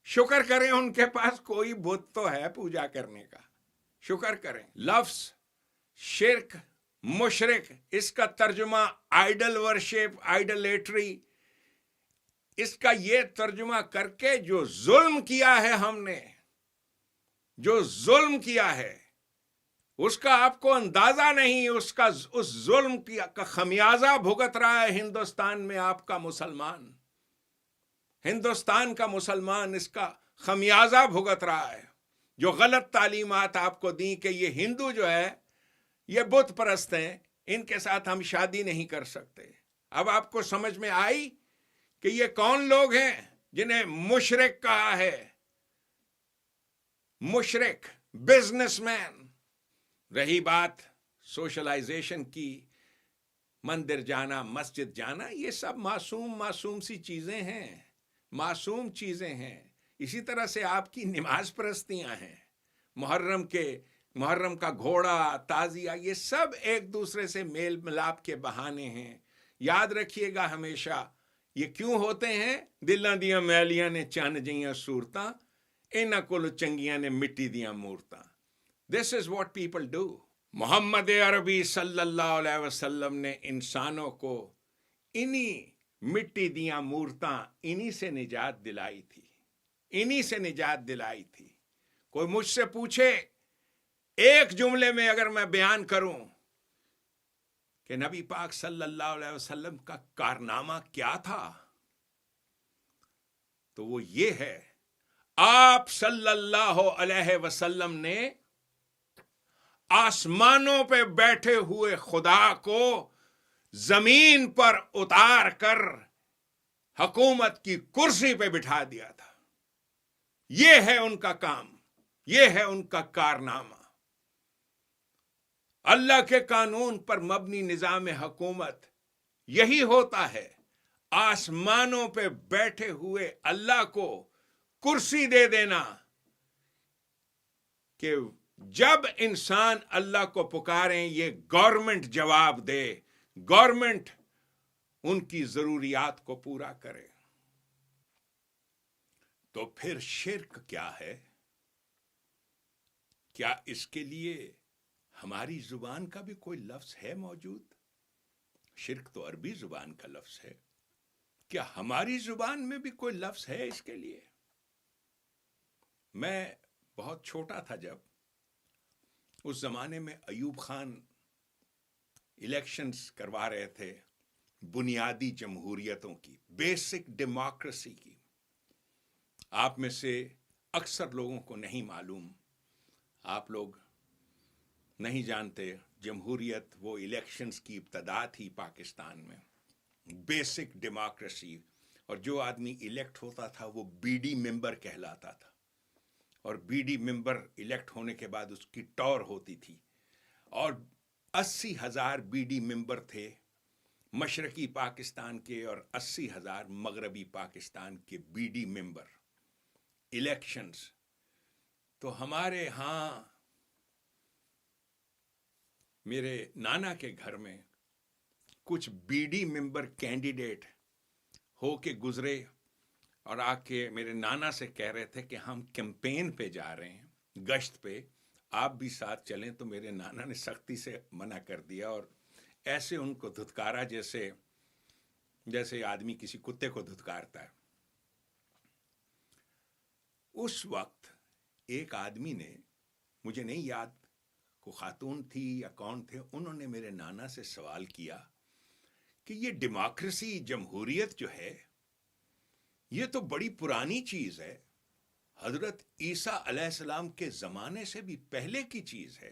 A: شکر کریں ان کے پاس کوئی بت تو ہے پوجا کرنے کا. شکر کریں. لفظ شرک، مشرک، اس کا ترجمہ آئیڈل ورشپ، آئیڈلیٹری، اس کا یہ ترجمہ کر کے جو ظلم کیا ہے ہم نے، جو ظلم کیا ہے اس کا آپ کو اندازہ نہیں. اس ظلم کا خمیازہ بھگت رہا ہے ہندوستان میں آپ کا مسلمان. ہندوستان کا مسلمان اس کا خمیازہ بھگت رہا ہے. جو غلط تعلیمات آپ کو دیں کہ یہ ہندو جو ہے یہ بت پرست ہیں، ان کے ساتھ ہم شادی نہیں کر سکتے. اب آپ کو سمجھ میں آئی کہ یہ کون لوگ ہیں جنہیں مشرک کہا ہے. مشرک، بزنس مین. رہی بات سوشلائزیشن کی، مندر جانا، مسجد جانا، یہ سب معصوم سی چیزیں ہیں، معصوم چیزیں ہیں. اسی طرح سے آپ کی نماز پرستیاں ہیں. محرم کا گھوڑا، تعزیہ، یہ سب ایک دوسرے سے میل ملاپ کے بہانے ہیں. یاد رکھیے گا ہمیشہ یہ کیوں ہوتے ہیں؟ دلاں دیاں میلیاں نے چن جیاں صورتاں، انہاں کول چنگیاں نے مٹی دیاں مورتاں. This is what people do. محمد عربی صلی اللہ علیہ وسلم نے انسانوں کو انہی مٹی دیاں مورتاں انہی سے نجات دلائی تھی. انہی سے نجات دلائی تھی. کوئی مجھ سے پوچھے ایک جملے میں اگر میں بیان کروں کہ نبی پاک صلی اللہ علیہ وسلم کا کارنامہ کیا تھا، تو وہ یہ ہے: آپ صلی اللہ علیہ وسلم نے آسمانوں پہ بیٹھے ہوئے خدا کو زمین پر اتار کر حکومت کی کرسی پہ بٹھا دیا تھا. یہ ہے ان کا کام، یہ ہے ان کا کارنامہ. اللہ کے قانون پر مبنی نظام حکومت یہی ہوتا ہے. آسمانوں پہ بیٹھے ہوئے اللہ کو کرسی دے دینا کہ جب انسان اللہ کو پکاریں یہ گورنمنٹ جواب دے، گورنمنٹ ان کی ضروریات کو پورا کرے. تو پھر شرک کیا ہے؟ کیا اس کے لیے ہماری زبان کا بھی کوئی لفظ ہے موجود؟ شرک تو عربی زبان کا لفظ ہے. کیا ہماری زبان میں بھی کوئی لفظ ہے اس کے لیے؟ میں بہت چھوٹا تھا جب، اس زمانے میں ایوب خان الیکشنز کروا رہے تھے بنیادی جمہوریتوں کی، بیسک ڈیموکریسی کی. آپ میں سے اکثر لوگوں کو نہیں معلوم، آپ لوگ نہیں جانتے، جمہوریت وہ الیکشنز کی ابتدا تھی پاکستان میں، بیسک ڈیموکریسی. اور جو آدمی الیکٹ ہوتا تھا وہ بی ڈی ممبر کہلاتا تھا، اور بی ڈی ممبر الیکٹ ہونے کے بعد اس کی ٹور ہوتی تھی. اور 80,000 بی ڈی ممبر تھے مشرقی پاکستان کے، اور 80,000 مغربی پاکستان کے بی ڈی ممبر. الیکشنز تو ہمارے ہاں میرے نانا کے گھر میں کچھ بی ڈی ممبر کینڈیڈیٹ ہو کے گزرے اور آ کے میرے نانا سے کہہ رہے تھے کہ ہم کیمپین پہ جا رہے ہیں، گشت پہ، آپ بھی ساتھ چلیں. تو میرے نانا نے سختی سے منع کر دیا اور ایسے ان کو دھتکارا جیسے آدمی کسی کتے کو دھتکارتا ہے. اس وقت ایک آدمی نے، مجھے نہیں یاد کو خاتون تھی یا کون تھے، انہوں نے میرے نانا سے سوال کیا کہ یہ ڈیموکریسی، جمہوریت جو ہے یہ تو بڑی پرانی چیز ہے، حضرت عیسیٰ علیہ السلام کے زمانے سے بھی پہلے کی چیز ہے.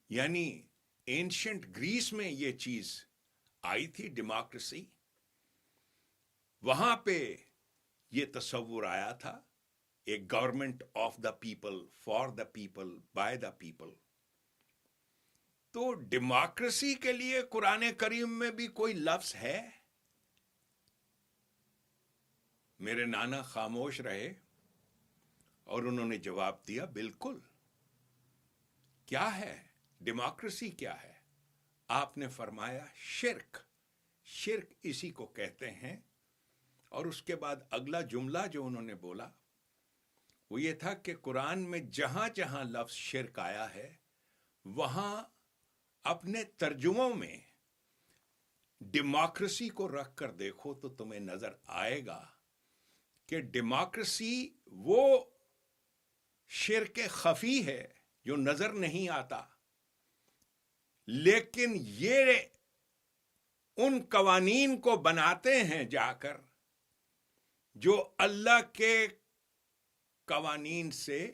A: یعنی اینشنٹ گریس میں یہ چیز آئی تھی، ڈیموکریسی. وہاں پہ یہ تصور آیا تھا، ایک government of the people, for the people, by the people. تو ڈیموکریسی کے لیے قرآن کریم میں بھی کوئی لفظ ہے؟ میرے نانا خاموش رہے اور انہوں نے جواب دیا، بالکل. کیا ہے ڈیموکریسی؟ کیا ہے؟ آپ نے فرمایا شرک. شرک اسی کو کہتے ہیں. اور اس کے بعد اگلا جملہ جو انہوں نے بولا وہ یہ تھا کہ قرآن میں جہاں جہاں لفظ شرک آیا ہے وہاں اپنے ترجموں میں ڈیموکریسی کو رکھ کر دیکھو تو تمہیں نظر آئے گا کہ ڈیموکریسی وہ شرک خفی ہے جو نظر نہیں آتا، لیکن یہ ان قوانین کو بناتے ہیں جا کر جو اللہ کے قوانین سے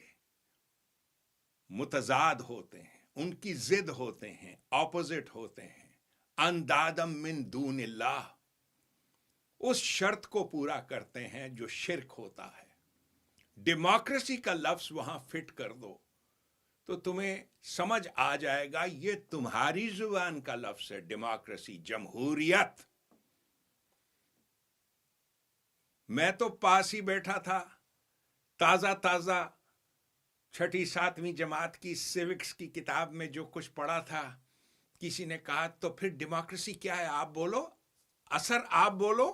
A: متضاد ہوتے ہیں، ان کی ضد ہوتے ہیں، اپوزٹ ہوتے ہیں. اندادم من دون اللہ، اس شرط کو پورا کرتے ہیں جو شرک ہوتا ہے. ڈیموکریسی کا لفظ وہاں فٹ کر دو تو تمہیں سمجھ آ جائے گا یہ تمہاری زبان کا لفظ ہے. ڈیموکریسی، جمہوریت. میں تو پاس ہی بیٹھا تھا، تازہ تازہ 6ٹھی 7ویں جماعت کی سیوکس کی کتاب میں جو کچھ پڑھا تھا، کسی نے کہا تو پھر ڈیموکریسی کیا ہے آپ بولو، اثر آپ بولو.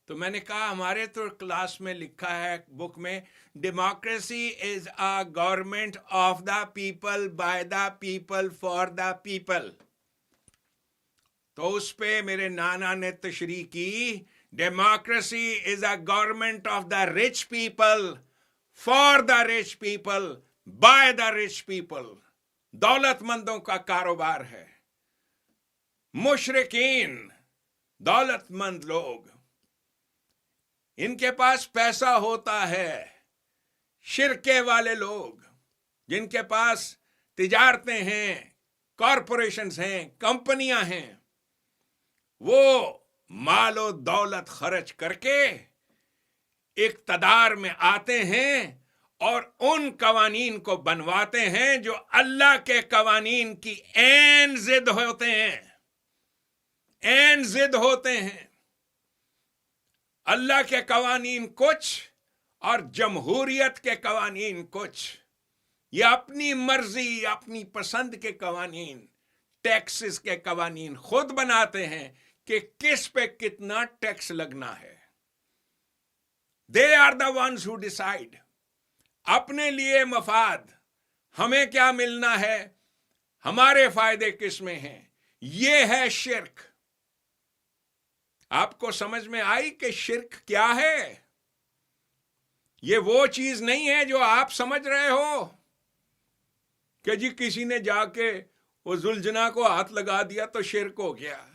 A: تو میں نے کہا ہمارے تو کلاس میں لکھا ہے بک میں، democracy is a government of the people, by the people, for the people. تو اس پہ میرے نانا نے تشریح کی، democracy is a government of the rich people, for the rich people, by the rich people. دولت مندوں کا کاروبار ہے. مشرکین، دولت مند لوگ، ان کے پاس پیسہ ہوتا ہے. شرکے والے لوگ جن کے پاس تجارتیں ہیں، کارپوریشنز ہیں، کمپنیاں ہیں، وہ مال و دولت خرچ کر کے اقتدار میں آتے ہیں اور ان قوانین کو بنواتے ہیں جو اللہ کے قوانین کی عین ضد ہوتے ہیں. عین ضد ہوتے ہیں. اللہ کے قوانین کچھ اور جمہوریت کے قوانین کچھ. یہ اپنی مرضی، اپنی پسند کے قوانین، ٹیکسز کے قوانین خود بناتے ہیں کہ کس پہ کتنا ٹیکس لگنا ہے. They are the ones who decide. اپنے لیے مفاد، ہمیں کیا ملنا ہے، ہمارے فائدے کس میں ہیں. یہ ہے شرک. آپ کو سمجھ میں آئی کہ شرک کیا ہے؟ یہ وہ چیز نہیں ہے جو آپ سمجھ رہے ہو کہ جی کسی نے جا کے وہ ذوالجنا کو ہاتھ لگا دیا تو شرک ہو گیا،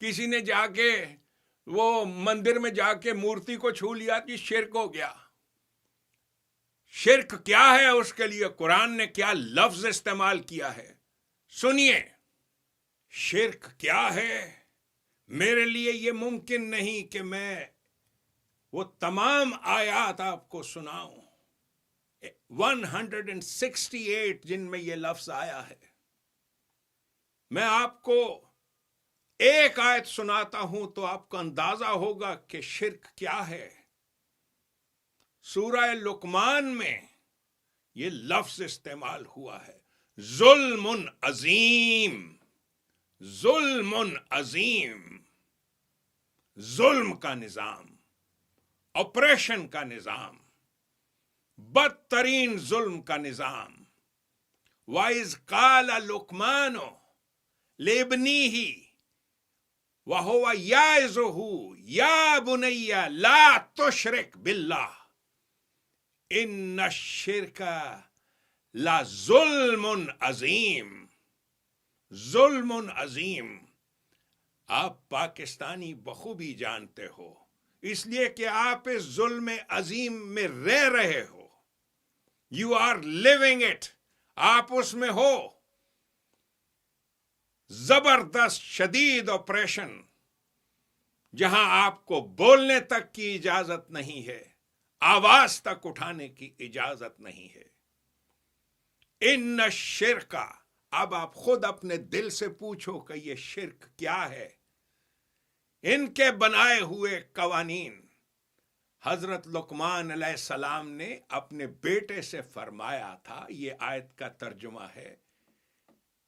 A: کسی نے جا کے وہ مندر میں جا کے مورتی کو چھو لیا کہ شرک ہو گیا. شرک کیا ہے، اس کے لیے قرآن نے کیا لفظ استعمال کیا ہے سنیے. شرک کیا ہے؟ میرے لیے یہ ممکن نہیں کہ میں وہ تمام آیات آپ کو سناؤں، 168 جن میں یہ لفظ آیا ہے. میں آپ کو ایک آیت سناتا ہوں تو آپ کو اندازہ ہوگا کہ شرک کیا ہے. سورہ لقمان میں یہ لفظ استعمال ہوا ہے، ظلم عظیم. ظلم عظیم، ظلم کا نظام، آپریشن کا نظام، بدترین ظلم کا نظام. وَإِذْ قَالَ لُقْمَانُ لِابْنِهِ وَهُوَ يَعِظُهُ يَا بُنَيَّ لَا تُشْرِكْ بِاللَّهِ إِنَّ الشِّرْكَ لَظُلْمٌ عَظِيمٌ. ظلم عظیم. آپ پاکستانی بخوبی جانتے ہو، اس لیے کہ آپ اس ظلم عظیم میں رہ رہے ہو. You are living it. آپ اس میں ہو. زبردست شدید آپریشن، جہاں آپ کو بولنے تک کی اجازت نہیں ہے، آواز تک اٹھانے کی اجازت نہیں ہے۔ ان الشرک، اب آپ خود اپنے دل سے پوچھو کہ یہ شرک کیا ہے۔ ان کے بنائے ہوئے قوانین، حضرت لقمان علیہ السلام نے اپنے بیٹے سے فرمایا تھا، یہ آیت کا ترجمہ ہے،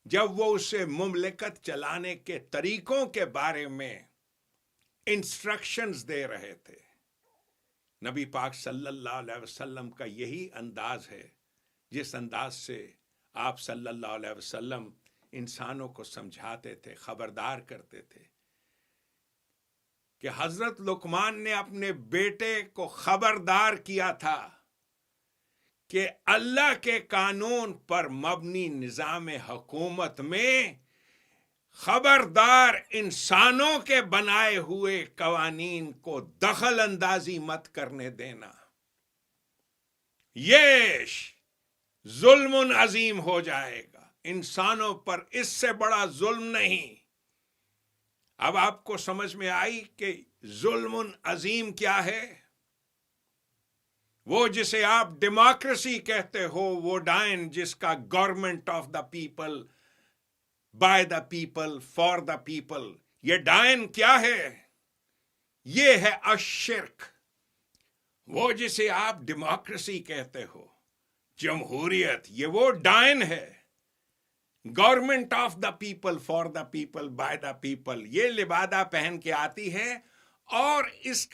A: جب وہ اسے مملکت چلانے کے طریقوں کے بارے میں انسٹرکشنز دے رہے تھے۔ نبی پاک صلی اللہ علیہ وسلم کا یہی انداز ہے، جس انداز سے آپ صلی اللہ علیہ وسلم انسانوں کو سمجھاتے تھے، خبردار کرتے تھے، کہ حضرت لقمان نے اپنے بیٹے کو خبردار کیا تھا کہ اللہ کے قانون پر مبنی نظام حکومت میں خبردار انسانوں کے بنائے ہوئے قوانین کو دخل اندازی مت کرنے دینا، یہ ظلم عظیم ہو جائے گا، انسانوں پر اس سے بڑا ظلم نہیں۔ اب آپ کو سمجھ میں آئی کہ ظلم عظیم کیا ہے؟ وہ جسے آپ ڈیموکریسی کہتے ہو، وہ ڈائن جس کا government of the people, by the people, for the people, یہ ڈائن کیا ہے؟ یہ ہے الشرک۔ وہ جسے آپ ڈیموکریسی کہتے ہو، جمہوریت، یہ وہ ڈائن ہے۔ Government of the people, for the people, by the people, یہ لبادہ پہن کے آتی ہے، اور اس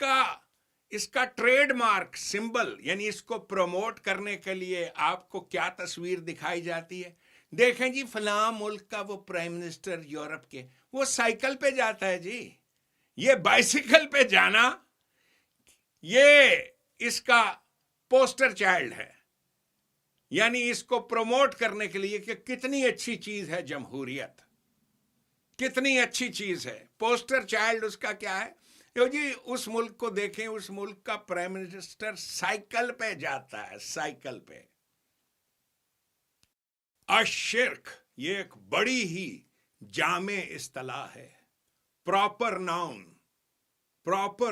A: کا ٹریڈ مارک سمبل، یعنی اس کو پروموٹ کرنے کے لیے آپ کو کیا تصویر دکھائی جاتی ہے؟ دیکھیں جی، فلاں ملک کا وہ پرائم منسٹر یورپ کے، وہ سائیکل پہ جاتا ہے جی۔ یہ بائسیکل پہ جانا، یہ اس کا پوسٹر چائلڈ ہے، یعنی اس کو پروموٹ کرنے کے لیے کہ کتنی اچھی چیز ہے جمہوریت، کتنی اچھی چیز ہے۔ پوسٹر چائلڈ اس کا کیا ہے؟ جی اس ملک کو دیکھیں، اس ملک کا پرائم منسٹر سائیکل پہ جاتا ہے، سائیکل پہ۔ الشرک یہ ایک بڑی ہی جامع اصطلاح ہے، پراپر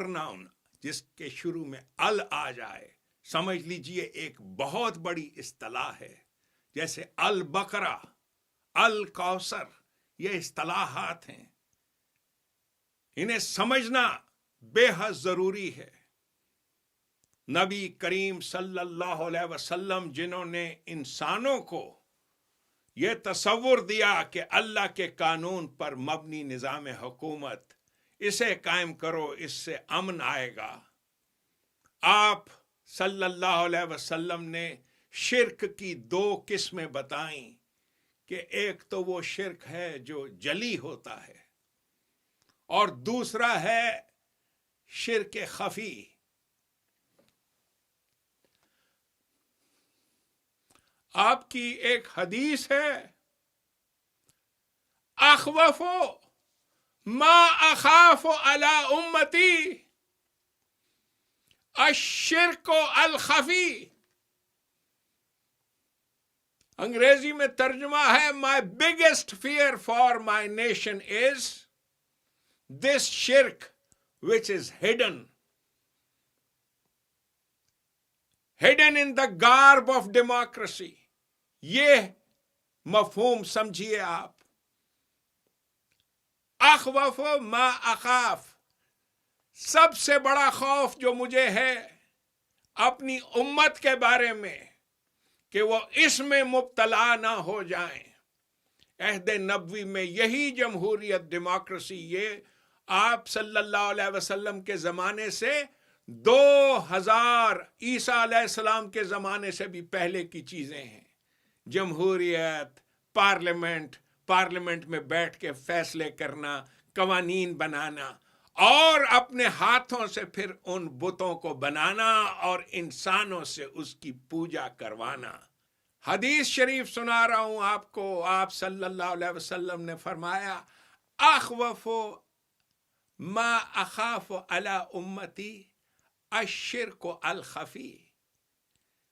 A: ناؤن جس کے شروع میں ال آ جائے، سمجھ لیجئے ایک بہت بڑی اصطلاح ہے۔ جیسے البقرہ، الکوثر، یہ اصطلاحات ہیں، انہیں سمجھنا بے حد ضروری ہے۔ نبی کریم صلی اللہ علیہ وسلم جنہوں نے انسانوں کو یہ تصور دیا کہ اللہ کے قانون پر مبنی نظام حکومت، اسے قائم کرو، اس سے امن آئے گا، آپ صلی اللہ علیہ وسلم نے شرک کی دو قسمیں بتائیں، کہ ایک تو وہ شرک ہے جو جلی ہوتا ہے، اور دوسرا ہے شرک خفی۔ آپ کی ایک حدیث ہے، اخوف ما اخاف علی امتی الشرک الخفی، انگریزی میں ترجمہ ہے، my biggest fear for my nation is this شرک which is hidden in the garb of democracy۔ یہ مفہوم سمجھیے آپ، اخوف ما اخاف، سب سے بڑا خوف جو مجھے ہے اپنی امت کے بارے میں، کہ وہ اس میں مبتلا نہ ہو جائیں۔ عہد نبوی میں یہی جمہوریت، ڈیموکریسی، یہ آپ صلی اللہ علیہ وسلم کے زمانے سے 2000 عیسیٰ علیہ السلام کے زمانے سے بھی پہلے کی چیزیں ہیں۔ جمہوریت، پارلیمنٹ میں بیٹھ کے فیصلے کرنا، قوانین بنانا، اور اپنے ہاتھوں سے پھر ان بتوں کو بنانا اور انسانوں سے اس کی پوجا کروانا۔ حدیث شریف سنا رہا ہوں آپ کو، آپ صلی اللہ علیہ وسلم نے فرمایا، اخوف ما اخاف علی امتی الشرک الخفی،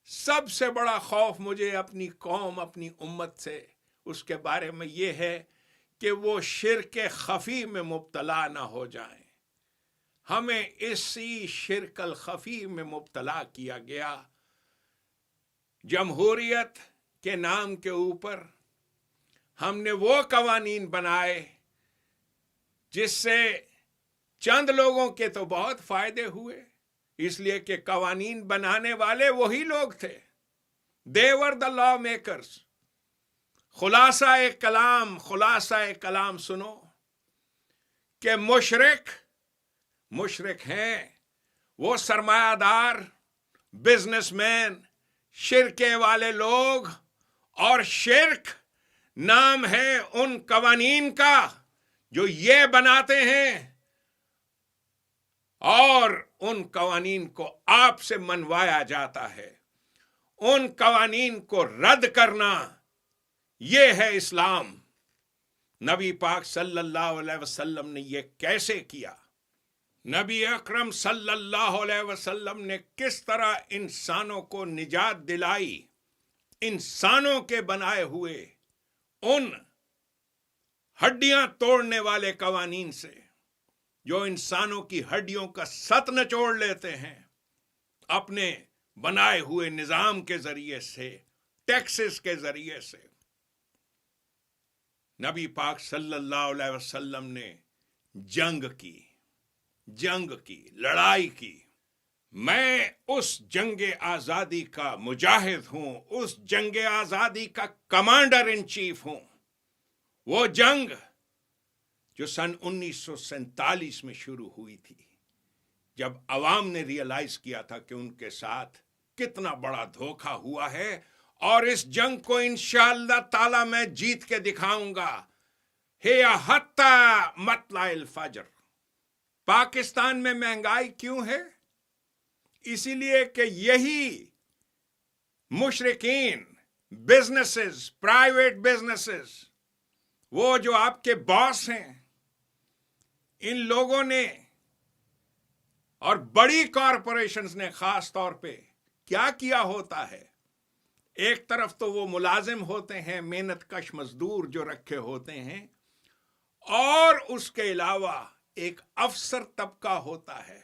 A: سب سے بڑا خوف مجھے اپنی قوم، اپنی امت سے اس کے بارے میں یہ ہے کہ وہ شرک خفی میں مبتلا نہ ہو جائیں. ہمیں اسی شرک الخفی میں مبتلا کیا گیا. جمہوریت کے نام کے اوپر ہم نے وہ قوانین بنائے جس سے چند لوگوں کے تو بہت فائدے ہوئے، اس لیے کہ قوانین بنانے والے وہی لوگ تھے. They were the law makers. خلاصہ کلام سنو کہ مشرک ہیں وہ سرمایہ دار، بزنس مین، شرکے والے لوگ، اور شرک نام ہے ان قوانین کا جو یہ بناتے ہیں، اور ان قوانین کو آپ سے منوایا جاتا ہے. ان قوانین کو رد کرنا یہ ہے اسلام. نبی پاک صلی اللہ علیہ وسلم نے یہ کیسے کیا؟ نبی اکرم صلی اللہ علیہ وسلم نے کس طرح انسانوں کو نجات دلائی انسانوں کے بنائے ہوئے ان ہڈیاں توڑنے والے قوانین سے جو انسانوں کی ہڈیوں کا ست نچوڑ لیتے ہیں اپنے بنائے ہوئے نظام کے ذریعے سے، ٹیکسز کے ذریعے سے. نبی پاک صلی اللہ علیہ وسلم نے جنگ کی، لڑائی کی. میں اس جنگ آزادی کا مجاہد ہوں، اس جنگ آزادی کا کمانڈر ان چیف ہوں. وہ جنگ جو سن 1947 میں شروع ہوئی تھی، جب عوام نے ریئلائز کیا تھا کہ ان کے ساتھ کتنا بڑا دھوکہ ہوا ہے، اور اس جنگ کو انشاءاللہ تعالی میں جیت کے دکھاؤں گا. ہے حتی مطلع الفجر. پاکستان میں مہنگائی کیوں ہے؟ اسی لیے کہ یہی مشرکین، بزنسز، پرائیویٹ بزنسز، وہ جو آپ کے باس ہیں، ان لوگوں نے اور بڑی کارپوریشنز نے خاص طور پہ کیا کیا ہوتا ہے؟ ایک طرف تو وہ ملازم ہوتے ہیں، محنت کش مزدور جو رکھے ہوتے ہیں، اور اس کے علاوہ ایک افسر طبقہ ہوتا ہے.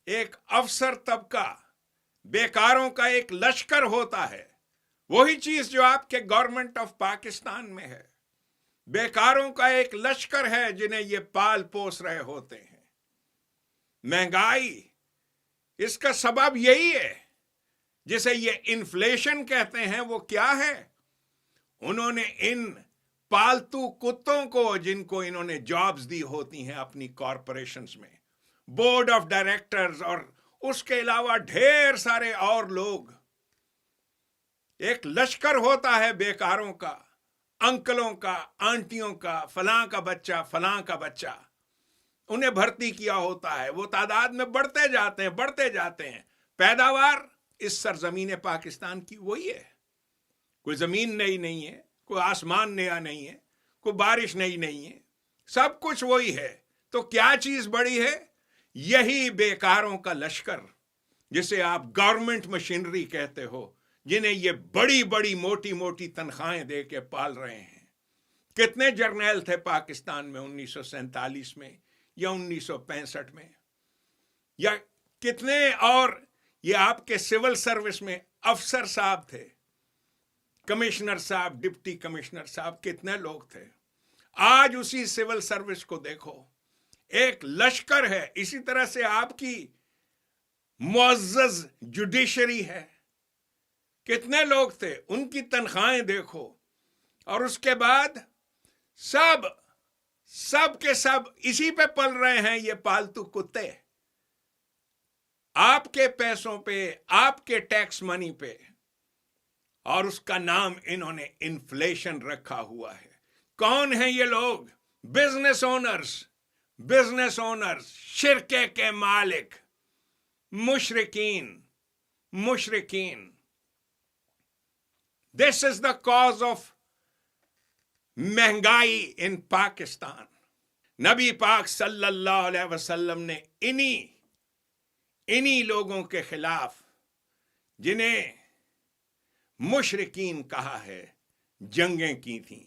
A: ایک افسر طبقہ، بیکاروں کا ایک لشکر ہوتا ہے. وہی چیز جو آپ کے گورنمنٹ آف پاکستان میں ہے. بیکاروں کا ایک لشکر ہے جنہیں یہ پال پوس رہے ہوتے ہیں. مہنگائی، اس کا سبب یہی ہے جسے یہ انفلیشن کہتے ہیں. وہ کیا ہے؟ انہوں نے ان پالتو کتوں کو، جن کو انہوں نے جابز دی ہوتی ہیں اپنی کارپوریشنز میں، بورڈ آف ڈائریکٹرز، اور اس کے علاوہ ڈھیر سارے اور لوگ، ایک لشکر ہوتا ہے بیکاروں کا، انکلوں کا، آنٹیوں کا، فلاں کا بچہ، انہیں بھرتی کیا ہوتا ہے. وہ تعداد میں بڑھتے جاتے ہیں. پیداوار اس سرزمین پاکستان کی وہی ہے. کوئی زمین نئی نہیں ہے، کوئی آسمان نیا نہیں ہے، کوئی بارش نئی نہیں ہے، سب کچھ وہی ہے. تو کیا چیز بڑی ہے؟ یہی بیکاروں کا لشکر، جسے آپ گورنمنٹ مشینری کہتے ہو، جنہیں یہ بڑی موٹی تنخواہیں دے کے پال رہے ہیں. کتنے جرنیل تھے پاکستان میں 1947 میں یا 1965 میں؟ یا کتنے اور یہ آپ کے سول سروس میں افسر صاحب تھے، کمشنر صاحب، ڈپٹی کمشنر صاحب، کتنے لوگ تھے؟ آج اسی سول سروس کو دیکھو، ایک لشکر ہے. اسی طرح سے آپ کی معزز جوڈیشری ہے، کتنے لوگ تھے، ان کی تنخواہیں دیکھو. اور اس کے بعد سب کے سب اسی پہ پل رہے ہیں، یہ پالتو کتے، آپ کے پیسوں پہ، آپ کے ٹیکس منی پہ. اور اس کا نام انہوں نے انفلیشن رکھا ہوا ہے. کون ہیں یہ لوگ؟ بزنس اونرز، شرکے کے مالک، مشرکین. This is the cause of مہنگائی ان پاکستان. نبی پاک صلی اللہ علیہ وسلم نے انہی لوگوں کے خلاف، جنہیں مشرکین کہا ہے، جنگیں کی تھیں.